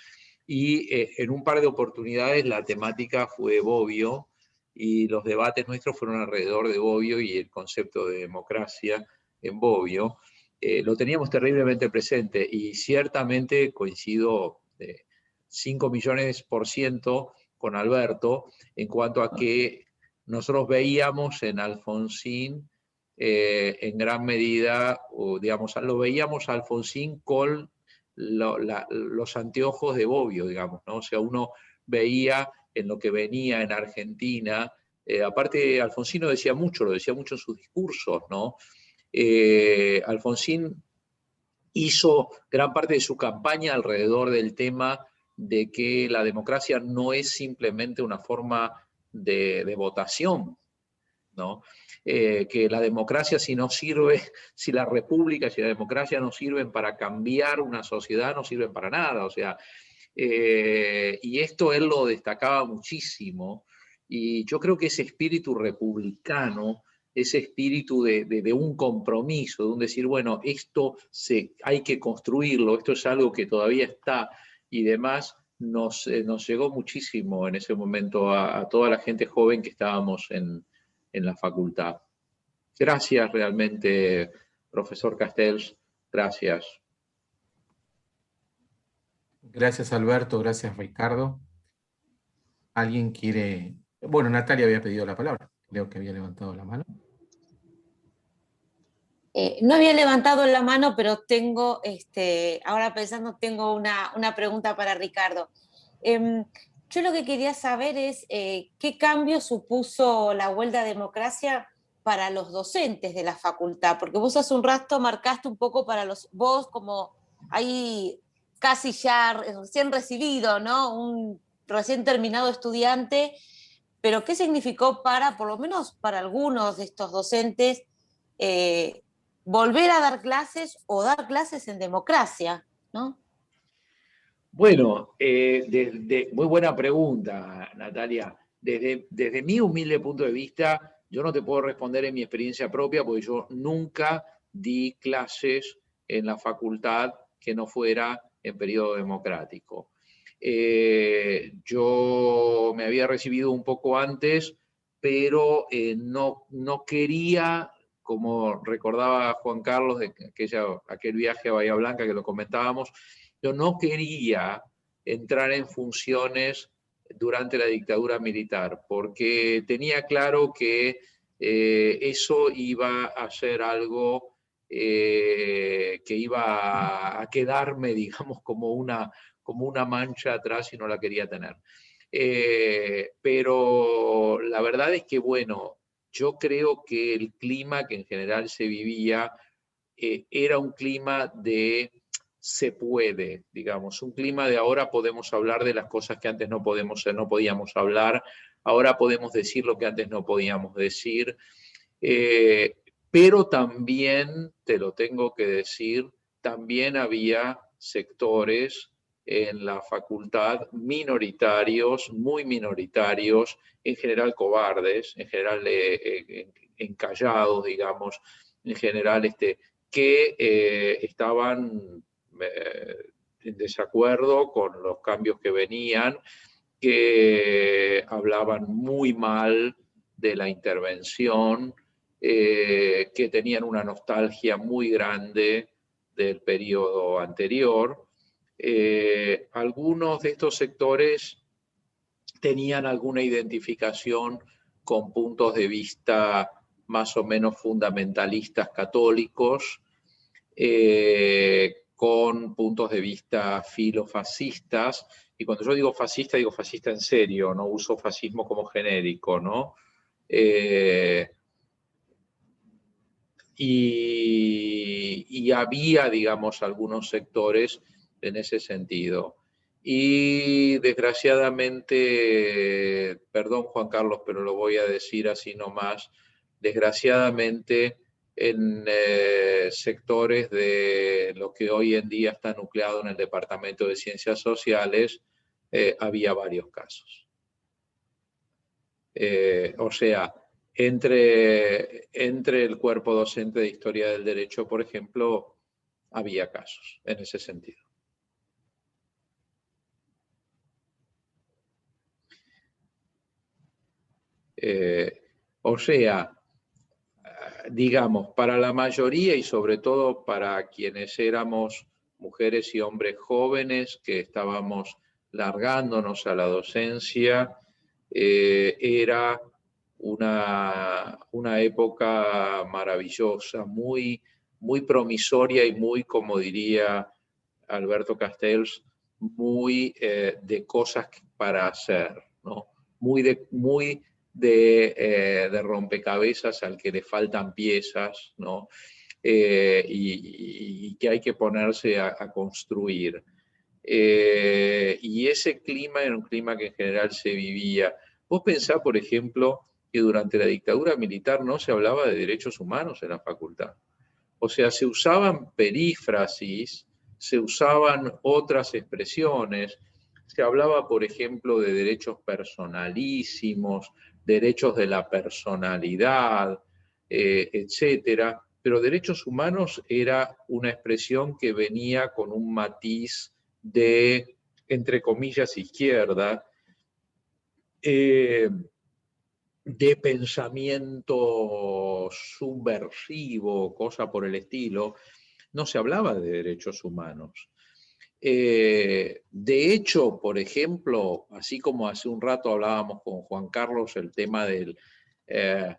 y en un par de oportunidades la temática fue Bobbio, y los debates nuestros fueron alrededor de Bobbio y el concepto de democracia en Bobbio. Lo teníamos terriblemente presente, y ciertamente coincido 5 millones% con Alberto en cuanto a que nosotros veíamos en Alfonsín en gran medida, o digamos, lo veíamos a Alfonsín con los anteojos de Bobbio, digamos, ¿no? O sea, uno veía en lo que venía en Argentina, aparte Alfonsín lo decía mucho en sus discursos, ¿no? Alfonsín hizo gran parte de su campaña alrededor del tema de que la democracia no es simplemente una forma de votación, ¿no? Que la democracia, si no sirve, si la república, si la democracia no sirven para cambiar una sociedad, no sirven para nada. O sea, y esto él lo destacaba muchísimo, y yo creo que ese espíritu republicano, ese espíritu de un compromiso, de un decir, bueno, esto hay que construirlo, esto es algo que todavía está y demás, nos llegó muchísimo en ese momento a toda la gente joven que estábamos en la facultad. Gracias realmente, profesor Castells, gracias. Gracias, Alberto, gracias, Ricardo. ¿Alguien quiere...? Bueno, Natalia había pedido la palabra, creo que había levantado la mano. No había levantado la mano, pero tengo, ahora pensando, tengo una pregunta para Ricardo. Yo lo que quería saber es qué cambio supuso la Vuelta a Democracia para los docentes de la facultad, porque vos hace un rato marcaste un poco vos como ahí casi ya recién recibido, ¿no? Un recién terminado estudiante, pero ¿qué significó por lo menos para algunos de estos docentes, volver a dar clases o dar clases en democracia, ¿no? Bueno, muy buena pregunta, Natalia. Desde mi humilde punto de vista, yo no te puedo responder en mi experiencia propia, porque yo nunca di clases en la facultad que no fuera en periodo democrático. Yo me había recibido un poco antes, pero no quería, como recordaba Juan Carlos de aquel viaje a Bahía Blanca que lo comentábamos, yo no quería entrar en funciones durante la dictadura militar, porque tenía claro que eso iba a ser algo que iba a quedarme, digamos, como una mancha atrás y no la quería tener. Pero la verdad es que, bueno, yo creo que el clima que en general se vivía era un clima de se puede, digamos, un clima de ahora podemos hablar de las cosas que antes no podíamos hablar, ahora podemos decir lo que antes no podíamos decir, pero también, te lo tengo que decir, también había sectores en la facultad minoritarios, muy minoritarios, en general cobardes, en general encallados, digamos, en general que estaban en desacuerdo con los cambios que venían, que hablaban muy mal de la intervención, que tenían una nostalgia muy grande del periodo anterior. Algunos de estos sectores tenían alguna identificación con puntos de vista más o menos fundamentalistas católicos, con puntos de vista filofascistas, y cuando yo digo fascista en serio, no uso fascismo como genérico, ¿no? Y había, digamos, algunos sectores en ese sentido. Y desgraciadamente, perdón Juan Carlos, pero lo voy a decir así nomás, desgraciadamente en sectores de lo que hoy en día está nucleado en el Departamento de Ciencias Sociales, había varios casos. O sea, entre el cuerpo docente de Historia del Derecho, por ejemplo, había casos en ese sentido. O sea, digamos, para la mayoría y sobre todo para quienes éramos mujeres y hombres jóvenes que estábamos largándonos a la docencia, era una época maravillosa, muy, muy promisoria y muy, como diría Alberto Castells, muy de cosas para hacer, ¿no? Muy de rompecabezas al que le faltan piezas, ¿no? Y que hay que ponerse a construir. Y ese clima era un clima que en general se vivía. Vos pensás, por ejemplo, que durante la dictadura militar no se hablaba de derechos humanos en la facultad. O sea, se usaban perífrasis, se usaban otras expresiones, se hablaba, por ejemplo, de derechos personalísimos, derechos de la personalidad, etcétera, pero derechos humanos era una expresión que venía con un matiz de, entre comillas, izquierda, de pensamiento subversivo, cosa por el estilo. No se hablaba de derechos humanos. De hecho, por ejemplo, así como hace un rato hablábamos con Juan Carlos el tema del el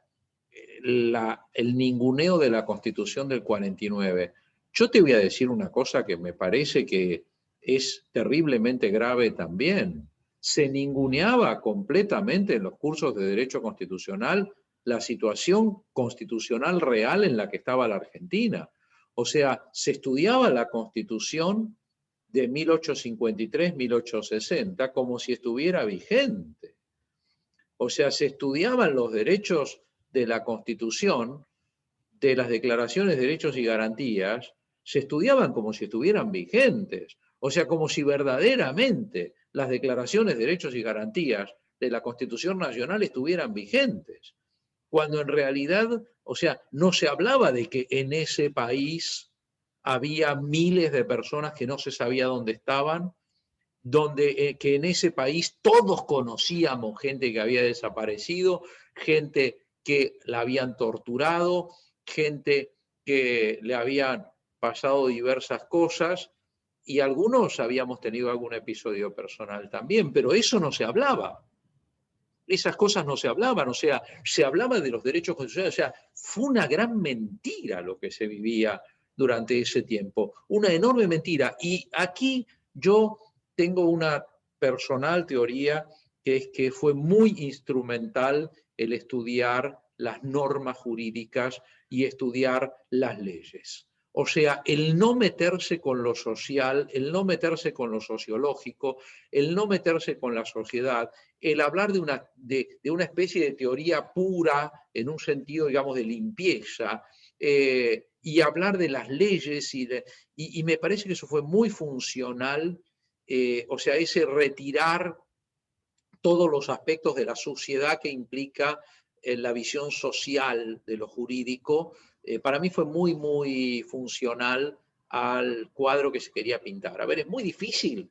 ninguneo de la Constitución del 49, yo te voy a decir una cosa que me parece que es terriblemente grave también. Se ninguneaba completamente en los cursos de Derecho Constitucional la situación constitucional real en la que estaba la Argentina. O sea, se estudiaba la Constitución de 1853-1860 como si estuviera vigente. O sea, se estudiaban los derechos de la Constitución, de las declaraciones de derechos y garantías, se estudiaban como si estuvieran vigentes. O sea, como si verdaderamente las declaraciones de derechos y garantías de la Constitución Nacional estuvieran vigentes. Cuando en realidad, o sea, no se hablaba de que en ese país había miles de personas que no se sabía dónde estaban, que en ese país todos conocíamos gente que había desaparecido, gente que la habían torturado, gente que le habían pasado diversas cosas, y algunos habíamos tenido algún episodio personal también, pero eso no se hablaba. Esas cosas no se hablaban, o sea, se hablaba de los derechos constitucionales, o sea, fue una gran mentira lo que se vivía durante ese tiempo, una enorme mentira. Y aquí yo tengo una personal teoría que es que fue muy instrumental el estudiar las normas jurídicas y estudiar las leyes. O sea, el no meterse con lo social, el no meterse con lo sociológico, el no meterse con la sociedad, el hablar de una especie de teoría pura en un sentido, digamos, de limpieza, y hablar de las leyes, y me parece que eso fue muy funcional, o sea, ese retirar todos los aspectos de la sociedad que implica la visión social de lo jurídico, para mí fue muy, muy funcional al cuadro que se quería pintar. A ver, es muy difícil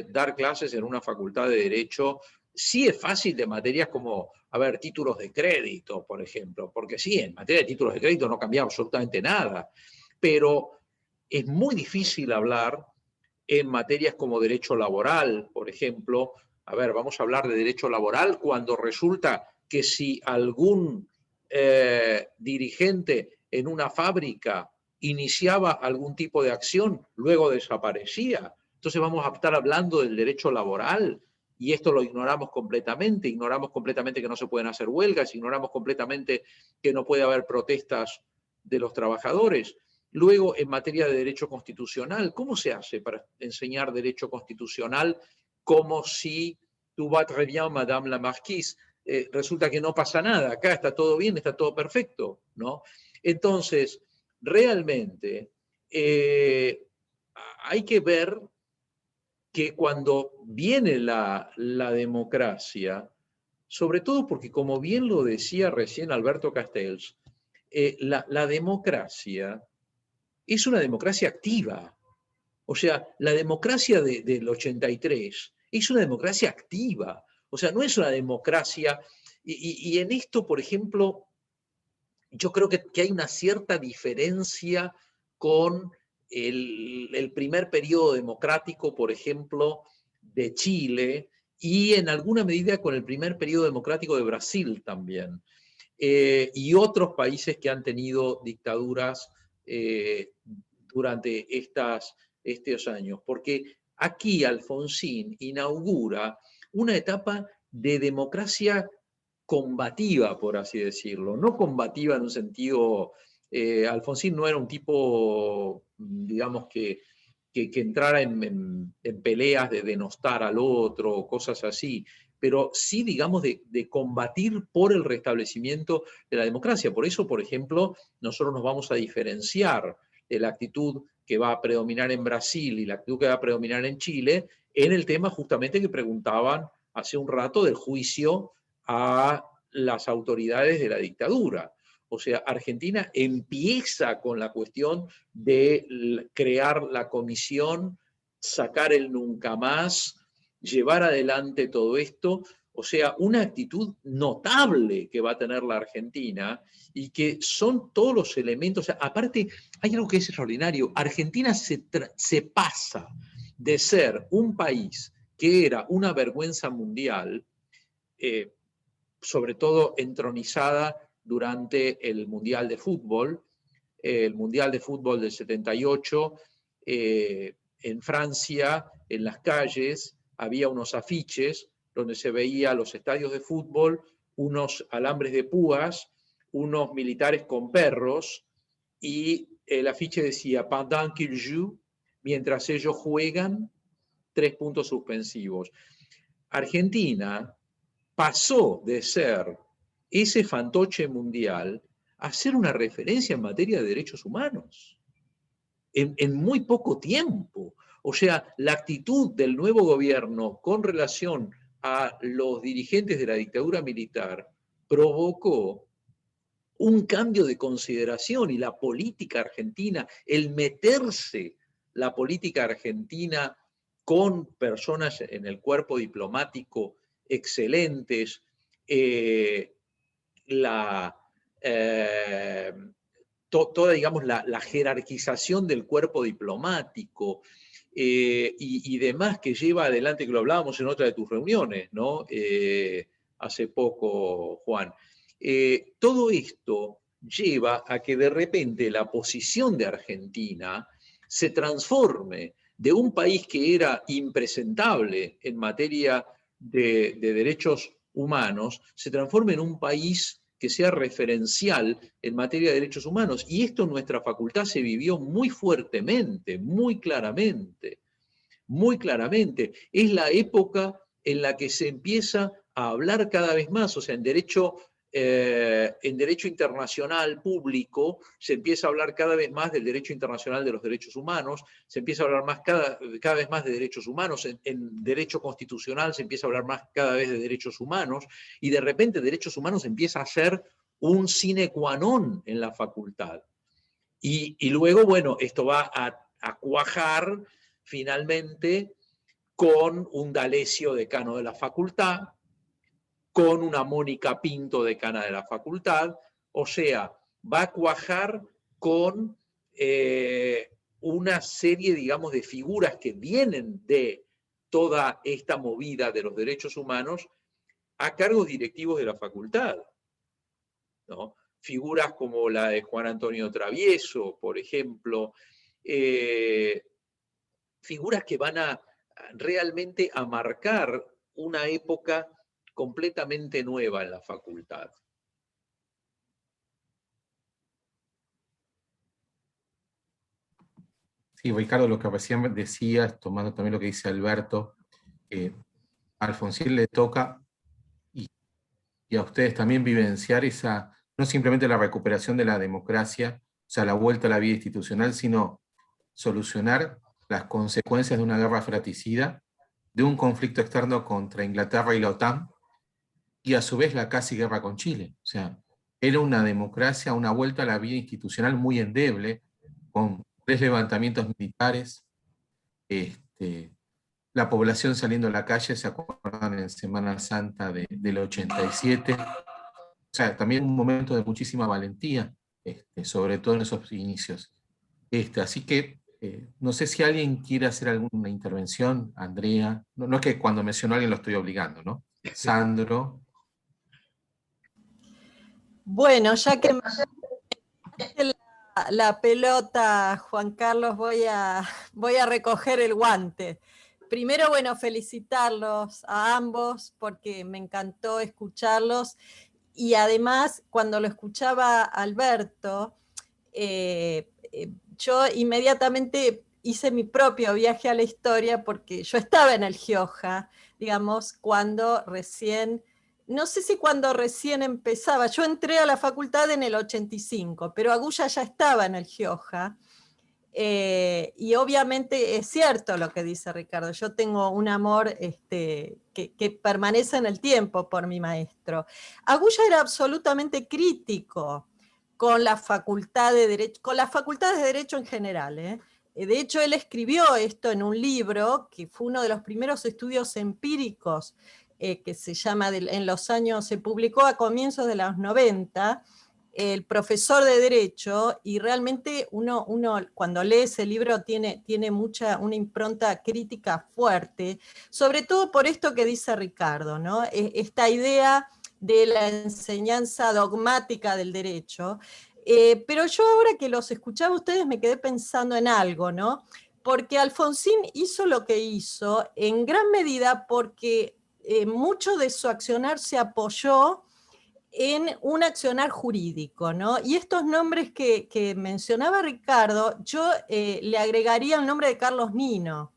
dar clases en una facultad de Derecho. Sí es fácil de materias como, a ver, títulos de crédito, por ejemplo, porque sí, en materia de títulos de crédito no cambia absolutamente nada, pero es muy difícil hablar en materias como derecho laboral, por ejemplo. A ver, vamos a hablar de derecho laboral cuando resulta que si algún dirigente en una fábrica iniciaba algún tipo de acción, luego desaparecía. Entonces vamos a estar hablando del derecho laboral y esto lo ignoramos completamente que no se pueden hacer huelgas, ignoramos completamente que no puede haber protestas de los trabajadores. Luego, en materia de derecho constitucional, ¿cómo se hace para enseñar derecho constitucional como si tout va très bien, Madame la Marquise? Resulta que no pasa nada, acá está todo bien, está todo perfecto, ¿no? Entonces, realmente hay que ver que cuando viene la democracia, sobre todo porque, como bien lo decía recién Alberto Castells, la democracia es una democracia activa. O sea, la democracia del 83 es una democracia activa. O sea, no es una democracia Y en esto, por ejemplo, yo creo que hay una cierta diferencia con el primer periodo democrático, por ejemplo, de Chile, y en alguna medida con el primer periodo democrático de Brasil también, y otros países que han tenido dictaduras durante estos años, porque aquí Alfonsín inaugura una etapa de democracia combativa, por así decirlo, no combativa en un sentido, Alfonsín no era un tipo, digamos, que entrara en peleas de denostar al otro, cosas así, pero sí, digamos, de combatir por el restablecimiento de la democracia. Por eso, por ejemplo, nosotros nos vamos a diferenciar de la actitud que va a predominar en Brasil y la actitud que va a predominar en Chile, en el tema justamente que preguntaban hace un rato del juicio a las autoridades de la dictadura. O sea, Argentina empieza con la cuestión de crear la comisión, sacar el nunca más, llevar adelante todo esto. O sea, una actitud notable que va a tener la Argentina y que son todos los elementos. O sea, aparte, hay algo que es extraordinario. Argentina se pasa de ser un país que era una vergüenza mundial, sobre todo entronizada durante el Mundial de Fútbol del 78, en Francia, en las calles, había unos afiches donde se veía los estadios de fútbol, unos alambres de púas, unos militares con perros, y el afiche decía, pendant qu'ils jouent, mientras ellos juegan, 3 puntos suspensivos. Argentina pasó de ser ese fantoche mundial a ser una referencia en materia de derechos humanos en muy poco tiempo. O sea, la actitud del nuevo gobierno con relación a los dirigentes de la dictadura militar provocó un cambio de consideración, y la política argentina, el meterse la política argentina con personas en el cuerpo diplomático excelentes, toda, digamos, la jerarquización del cuerpo diplomático y demás que lleva adelante, que lo hablábamos en otra de tus reuniones, ¿no? Hace poco, Juan. Todo esto lleva a que de repente la posición de Argentina se transforme de un país que era impresentable en materia de derechos humanos, se transforme en un país que sea referencial en materia de derechos humanos. Y esto en nuestra facultad se vivió muy fuertemente, muy claramente, muy claramente. Es la época en la que se empieza a hablar cada vez más, o sea, en derecho internacional público se empieza a hablar cada vez más del derecho internacional de los derechos humanos, se empieza a hablar cada vez más de derechos humanos, en derecho constitucional se empieza a hablar más cada vez de derechos humanos, y de repente derechos humanos empieza a ser un sine qua non en la facultad. Y luego, bueno, esto va a cuajar finalmente con un D'Alessio decano de la facultad, con una Mónica Pinto decana de la facultad, o sea, va a cuajar con una serie, digamos, de figuras que vienen de toda esta movida de los derechos humanos a cargos directivos de la facultad, ¿no? Figuras como la de Juan Antonio Travieso, por ejemplo, figuras que van a realmente a marcar una época completamente nueva en la facultad. Sí, Ricardo, lo que recién decías, tomando también lo que dice Alberto, a Alfonsín le toca, y a ustedes también, vivenciar esa, no simplemente la recuperación de la democracia, o sea, la vuelta a la vida institucional, sino solucionar las consecuencias de una guerra fratricida, de un conflicto externo contra Inglaterra y la OTAN, y a su vez la casi guerra con Chile. O sea, era una democracia, una vuelta a la vida institucional muy endeble, con 3 levantamientos militares, la población saliendo a la calle, ¿se acuerdan en Semana Santa del 87? O sea, también un momento de muchísima valentía, sobre todo en esos inicios. Así que no sé si alguien quiere hacer alguna intervención, Andrea. No, no es que cuando menciono a alguien lo estoy obligando, ¿no? Sandro. Bueno, ya que me la pelota, Juan Carlos, voy a recoger el guante. Primero, bueno, felicitarlos a ambos porque me encantó escucharlos, y además cuando lo escuchaba Alberto, yo inmediatamente hice mi propio viaje a la historia porque yo estaba en el Gioja, digamos, cuando recién, no sé si cuando recién empezaba, yo entré a la facultad en el 85, pero Agulla ya estaba en el Gioja. Y obviamente es cierto lo que dice Ricardo, yo tengo un amor que permanece en el tiempo por mi maestro. Agulla era absolutamente crítico con la facultad de Derecho, con las facultades de Derecho en general. De hecho, él escribió esto en un libro que fue uno de los primeros estudios empíricos que se llama, en los años, se publicó a comienzos de los 90, el profesor de Derecho, y realmente uno cuando lee ese libro tiene una impronta crítica fuerte, sobre todo por esto que dice Ricardo, ¿no? Esta idea de la enseñanza dogmática del derecho. Pero yo ahora que los escuchaba a ustedes me quedé pensando en algo, ¿no? Porque Alfonsín hizo lo que hizo en gran medida porque mucho de su accionar se apoyó en un accionar jurídico, ¿no? Y estos nombres que mencionaba Ricardo, yo le agregaría el nombre de Carlos Nino,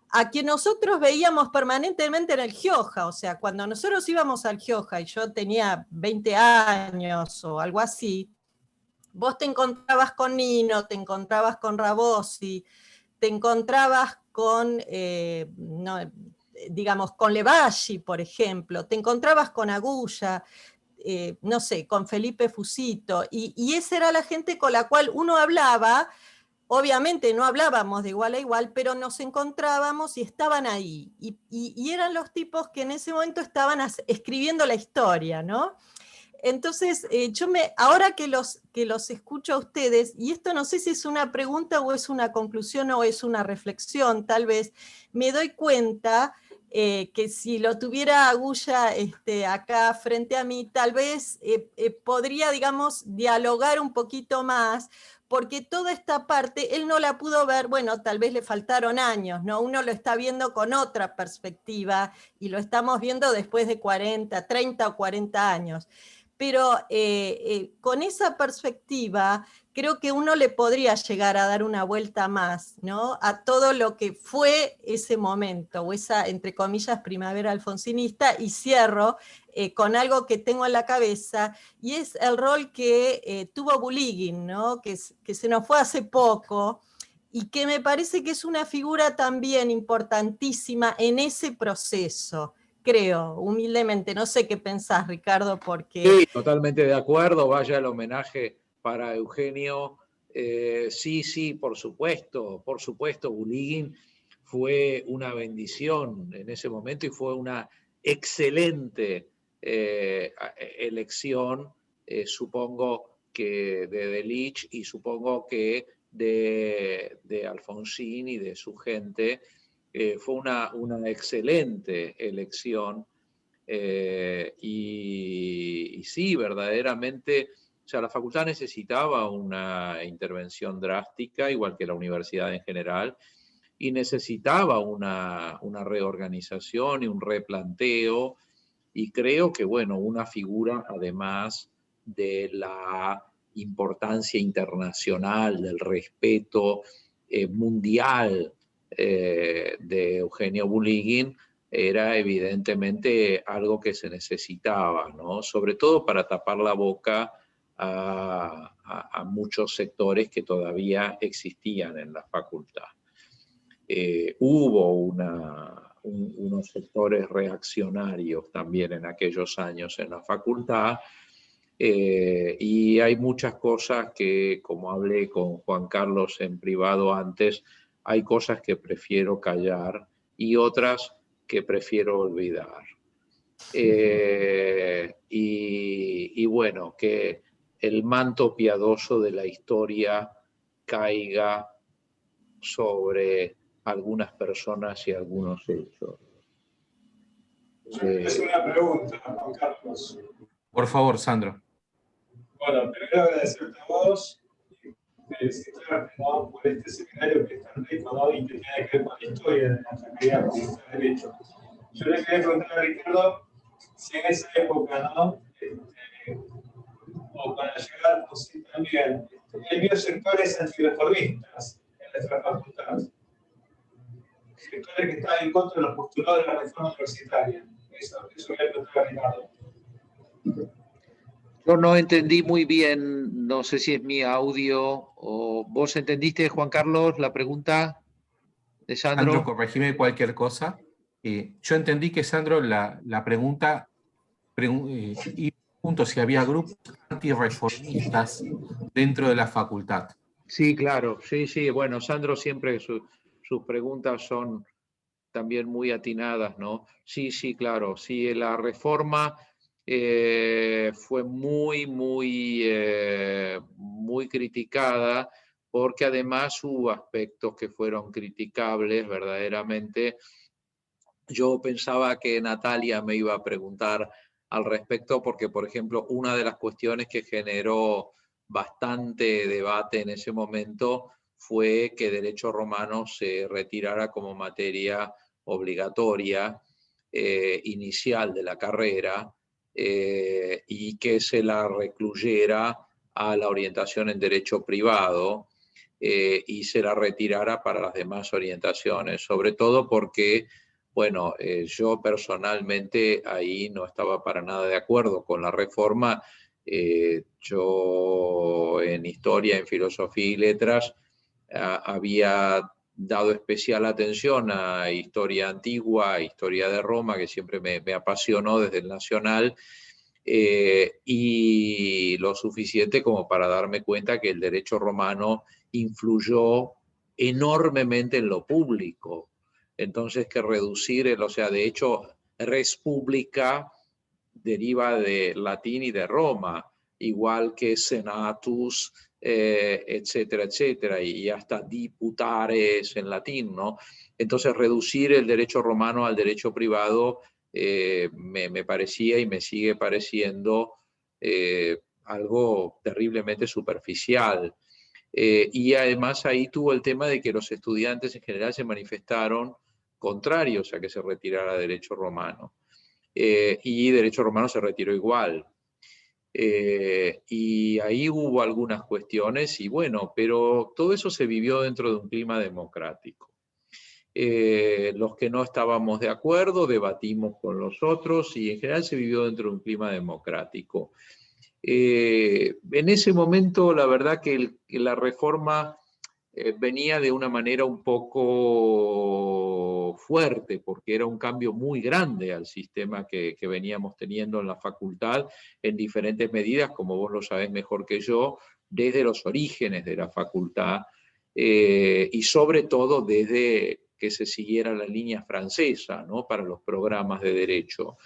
a quien nosotros veíamos permanentemente en el Gioja. O sea, cuando nosotros íbamos al Gioja y yo tenía 20 años o algo así, vos te encontrabas con Nino, te encontrabas con Rabosi, te encontrabas con, digamos, con Levalli, por ejemplo, te encontrabas con Agulla, no sé, con Felipe Fusito, y esa era la gente con la cual uno hablaba. Obviamente no hablábamos de igual a igual, pero nos encontrábamos y estaban ahí. Y eran los tipos que en ese momento estaban escribiendo la historia, ¿no? Entonces, ahora que los escucho a ustedes, y esto no sé si es una pregunta o es una conclusión o es una reflexión, tal vez, me doy cuenta que si lo tuviera Agulla acá frente a mí, tal vez podría, digamos, dialogar un poquito más, porque toda esta parte él no la pudo ver, bueno, tal vez le faltaron años, ¿no? Uno lo está viendo con otra perspectiva y lo estamos viendo después de 40, 30 o 40 años. Pero con esa perspectiva creo que uno le podría llegar a dar una vuelta más, ¿no? A todo lo que fue ese momento, o esa, entre comillas, primavera alfonsinista, y cierro con algo que tengo en la cabeza, y es el rol que tuvo Bulíguin, ¿no? Que se nos fue hace poco, y que me parece que es una figura también importantísima en ese proceso, creo, humildemente. No sé qué pensás, Ricardo, porque... Sí, totalmente de acuerdo, vaya el homenaje para Eugenio. Sí, por supuesto, Bulíguin fue una bendición en ese momento y fue una excelente elección, supongo que de Delitzsch y supongo que de Alfonsín y de su gente. Fue una excelente elección. Y sí, verdaderamente, o sea, la facultad necesitaba una intervención drástica, igual que la universidad en general, y necesitaba una reorganización y un replanteo, y creo que, bueno, una figura, además de la importancia internacional, del respeto mundial de Eugenio Bulíguin, era evidentemente algo que se necesitaba, ¿no? Sobre todo para tapar la boca a muchos sectores que todavía existían en la facultad. Hubo unos sectores reaccionarios también en aquellos años en la facultad, y hay muchas cosas que, como hablé con Juan Carlos en privado antes, hay cosas que prefiero callar y otras que prefiero olvidar. Y bueno, que el manto piadoso de la historia caiga sobre algunas personas y algunos hechos. Es una pregunta, Juan Carlos. Por favor, Sandro. Bueno, primero agradecerte a vos y felicitarte, ¿no?, por este seminario que es tan rico, ¿no?, y que tiene que ver con la historia de nuestra querida Facultad de Derecho. Yo le quería preguntar a Ricardo si en esa época, ¿no?, o para llegar, pues sí, también, él vio sectores antireformistas en nuestra facultad. Sectores que estaban en contra de los postulados de la reforma universitaria. Eso voy a preguntar a Ricardo. Yo no entendí muy bien, no sé si es mi audio o vos entendiste, Juan Carlos, la pregunta de Sandro. Sandro, corregime cualquier cosa. Yo entendí que Sandro la pregunta y pregunto si había grupos antirreformistas dentro de la facultad. Sí, claro, sí, bueno, Sandro siempre sus preguntas son también muy atinadas, ¿no? Sí, claro, sí, la reforma fue muy criticada, porque además hubo aspectos que fueron criticables verdaderamente. Yo pensaba que Natalia me iba a preguntar al respecto, porque, por ejemplo, una de las cuestiones que generó bastante debate en ese momento fue que Derecho Romano se retirara como materia obligatoria inicial de la carrera, y que se la recluyera a la orientación en Derecho Privado, y se la retirara para las demás orientaciones, sobre todo porque, bueno, yo personalmente ahí no estaba para nada de acuerdo con la reforma. Yo en Historia, en Filosofía y Letras había dado especial atención a historia antigua, a historia de Roma, que siempre me apasionó desde el Nacional, y lo suficiente como para darme cuenta que el derecho romano influyó enormemente en lo público. Entonces, que reducir, o sea, de hecho, res publica deriva de latín y de Roma, igual que senatus, etcétera, etcétera, y hasta diputares en latín, ¿no? Entonces, reducir el derecho romano al derecho privado me parecía y me sigue pareciendo algo terriblemente superficial. Y además ahí tuvo el tema de que los estudiantes en general se manifestaron contrarios a que se retirara derecho romano. Y derecho romano se retiró igual. Y ahí hubo algunas cuestiones, y bueno, pero todo eso se vivió dentro de un clima democrático. Los que no estábamos de acuerdo debatimos con los otros, y en general se vivió dentro de un clima democrático. En ese momento, la verdad que la reforma venía de una manera un poco fuerte, porque era un cambio muy grande al sistema que veníamos teniendo en la facultad, en diferentes medidas, como vos lo sabés mejor que yo, desde los orígenes de la facultad, y sobre todo desde que se siguiera la línea francesa, ¿no?, para los programas de derecho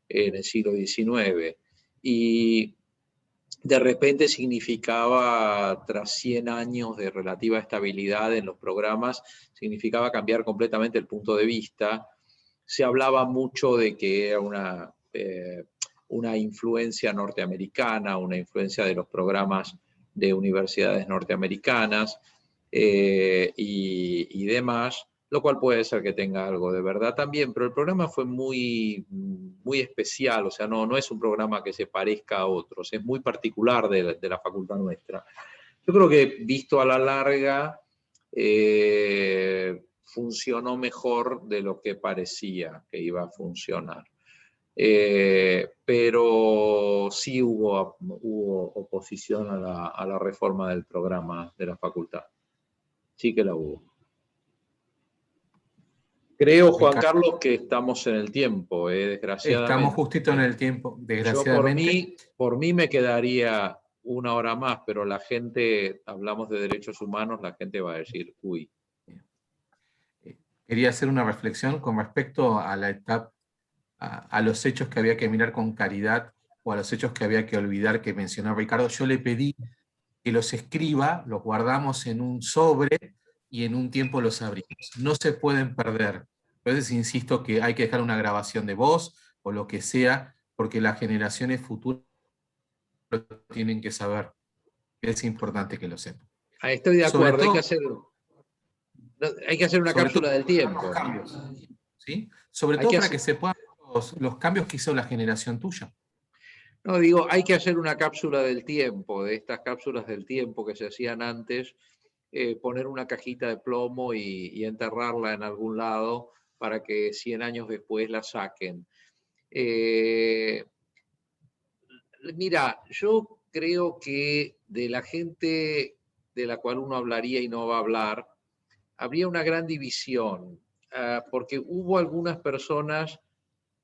en el siglo XIX. Y de repente significaba, tras 100 años de relativa estabilidad en los programas, significaba cambiar completamente el punto de vista. Se hablaba mucho de que era una influencia norteamericana, una influencia de los programas de universidades norteamericanas y demás, lo cual puede ser que tenga algo de verdad también, pero el programa fue muy especial, o sea, no es un programa que se parezca a otros, es muy particular de la facultad nuestra. Yo creo que, visto a la larga, funcionó mejor de lo que parecía que iba a funcionar. Pero sí hubo oposición a la reforma del programa de la facultad. Sí que la hubo. Creo, Juan Carlos, que estamos en el tiempo, desgraciadamente. Estamos justito en el tiempo, desgraciadamente. Yo por mí me quedaría 1 hora más, pero la gente, hablamos de derechos humanos, la gente va a decir, uy. quería hacer una reflexión con respecto a la etapa, a los hechos que había que mirar con caridad o a los hechos que había que olvidar que mencionó Ricardo. Yo le pedí que los escriba, los guardamos en un sobre y en un tiempo los abrimos. No se pueden perder. Entonces insisto que hay que dejar una grabación de voz o lo que sea, porque las generaciones futuras lo tienen que saber. Es importante que lo sepan. Estoy de Sobre acuerdo, todo, hay que hacer una sobre cápsula todo del tiempo. los cambios, ¿sí? Sobre Hay todo que para hacer- que se puedan ver los cambios que hizo la generación tuya. No, digo, hay que hacer una cápsula del tiempo, de estas cápsulas del tiempo que se hacían antes, poner una cajita de plomo y enterrarla en algún lado para que 100 años después la saquen. Mira, yo creo que de la gente de la cual uno hablaría y no va a hablar, habría una gran división, porque hubo algunas personas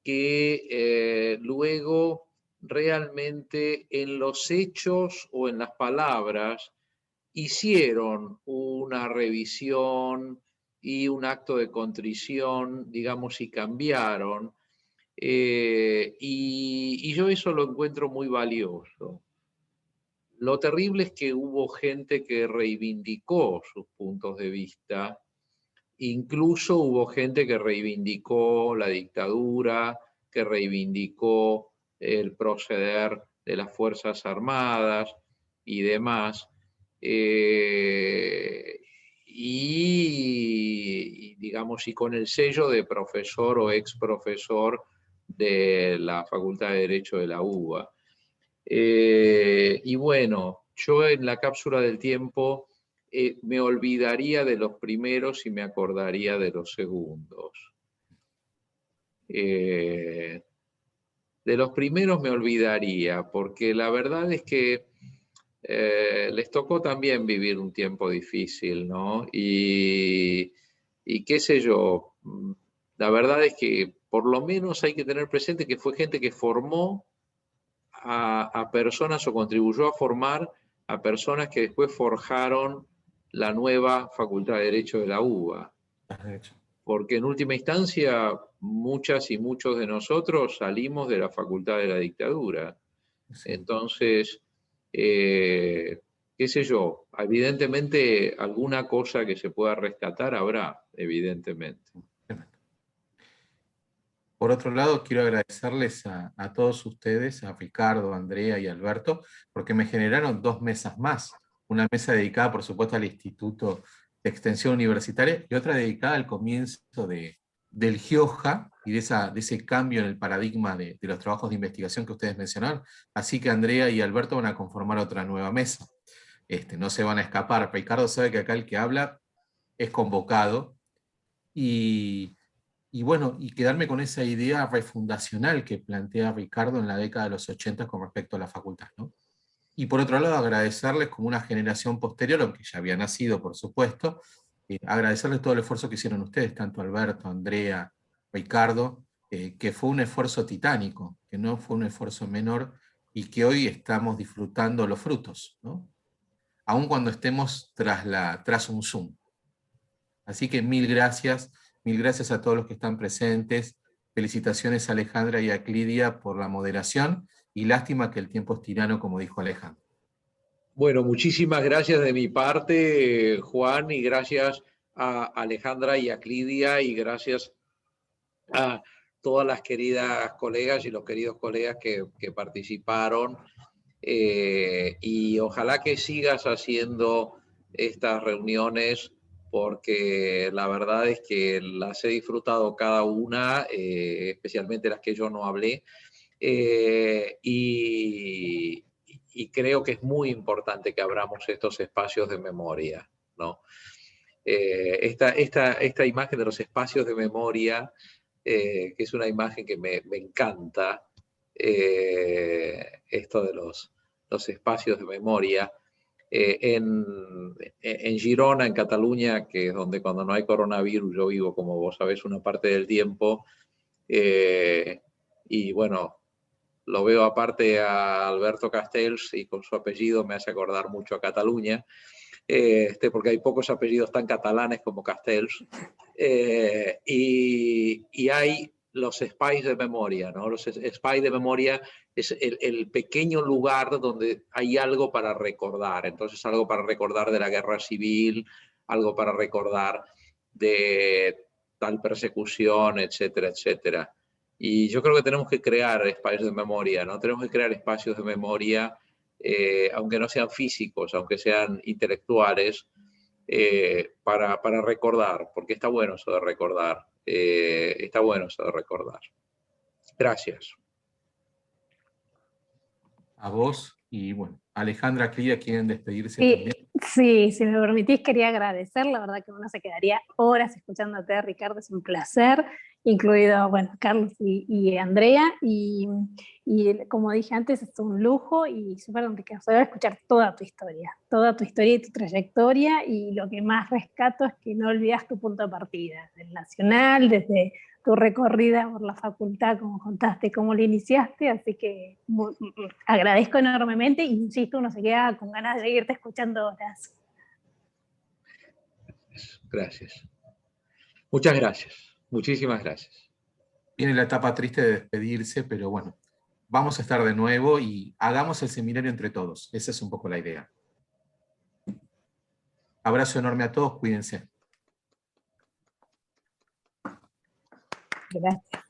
que luego realmente en los hechos o en las palabras hicieron una revisión y un acto de contrición, digamos, y cambiaron. Y yo eso lo encuentro muy valioso. Lo terrible es que hubo gente que reivindicó sus puntos de vista. Incluso hubo gente que reivindicó la dictadura, que reivindicó el proceder de las Fuerzas Armadas y demás. Digamos, y con el sello de profesor o ex profesor de la Facultad de Derecho de la UBA. Y bueno, yo en la cápsula del tiempo me olvidaría de los primeros y me acordaría de los segundos. De los primeros me olvidaría, porque la verdad es que les tocó también vivir un tiempo difícil, ¿no? Y qué sé yo, la verdad es que por lo menos hay que tener presente que fue gente que formó a personas o contribuyó a formar a personas que después forjaron la nueva Facultad de Derecho de la UBA. Porque en última instancia, muchas y muchos de nosotros salimos de la Facultad de la Dictadura. Sí. Entonces, qué sé yo, evidentemente alguna cosa que se pueda rescatar habrá, evidentemente. Por otro lado, quiero agradecerles a todos ustedes, a Ricardo, a Andrea y a Alberto, porque me generaron 2 mesas más. Una mesa dedicada, por supuesto, al Instituto de Extensión Universitaria y otra dedicada al comienzo del GIOJA y de ese cambio en el paradigma de los trabajos de investigación que ustedes mencionaron. Así que Andrea y Alberto van a conformar otra nueva mesa. No se van a escapar. Ricardo sabe que acá el que habla es convocado y bueno, y quedarme con esa idea refundacional que plantea Ricardo en la década de los 80 con respecto a la facultad, ¿no? Y por otro lado, agradecerles como una generación posterior, aunque ya había nacido, por supuesto, agradecerles todo el esfuerzo que hicieron ustedes, tanto Alberto, Andrea, Ricardo, que fue un esfuerzo titánico, que no fue un esfuerzo menor y que hoy estamos disfrutando los frutos, ¿no? Aun cuando estemos tras un Zoom. Así que mil gracias a todos los que están presentes. Felicitaciones a Alejandra y a Clidia por la moderación y lástima que el tiempo es tirano, como dijo Alejandra. Bueno, muchísimas gracias de mi parte, Juan, y gracias a Alejandra y a Clidia, y gracias a todas las queridas colegas y los queridos colegas que participaron. Y ojalá que sigas haciendo estas reuniones, porque la verdad es que las he disfrutado cada una, especialmente las que yo no hablé, y creo que es muy importante que abramos estos espacios de memoria, ¿no? Esta imagen de los espacios de memoria, que es una imagen que me encanta, esto de los espacios de memoria. En Girona, en Cataluña, que es donde cuando no hay coronavirus yo vivo, como vos sabés, una parte del tiempo, y bueno, lo veo aparte a Alberto Castells y con su apellido me hace acordar mucho a Cataluña. porque hay pocos apellidos tan catalanes como Castells, y hay los espais de memoria, ¿no? Los espais de memoria es el pequeño lugar donde hay algo para recordar. Entonces, algo para recordar de la guerra civil, algo para recordar de tal persecución, etcétera, etcétera. Y yo creo que tenemos que crear espacios de memoria, ¿no? Tenemos que crear espacios de memoria, aunque no sean físicos, aunque sean intelectuales, para recordar, porque está bueno eso de recordar. Está bueno eso de recordar. Gracias. A vos, y bueno, Alejandra, Clida, ¿quieren despedirse Sí, también? sí, si me permitís, quería agradecer, la verdad que uno se quedaría horas escuchándote, Ricardo, es un placer, incluido, bueno, Carlos y Andrea, y como dije antes, es un lujo y súper enriquecedor escuchar toda tu historia y tu trayectoria, y lo que más rescato es que no olvidas tu punto de partida, del Nacional, desde tu recorrida por la facultad, como contaste, cómo lo iniciaste, así que agradezco enormemente, e insisto, uno se queda con ganas de seguirte escuchando horas. Gracias. Muchas gracias. Muchísimas gracias. Viene la etapa triste de despedirse, pero bueno, vamos a estar de nuevo y hagamos el seminario entre todos. Esa es un poco la idea. Abrazo enorme a todos, cuídense. Gracias.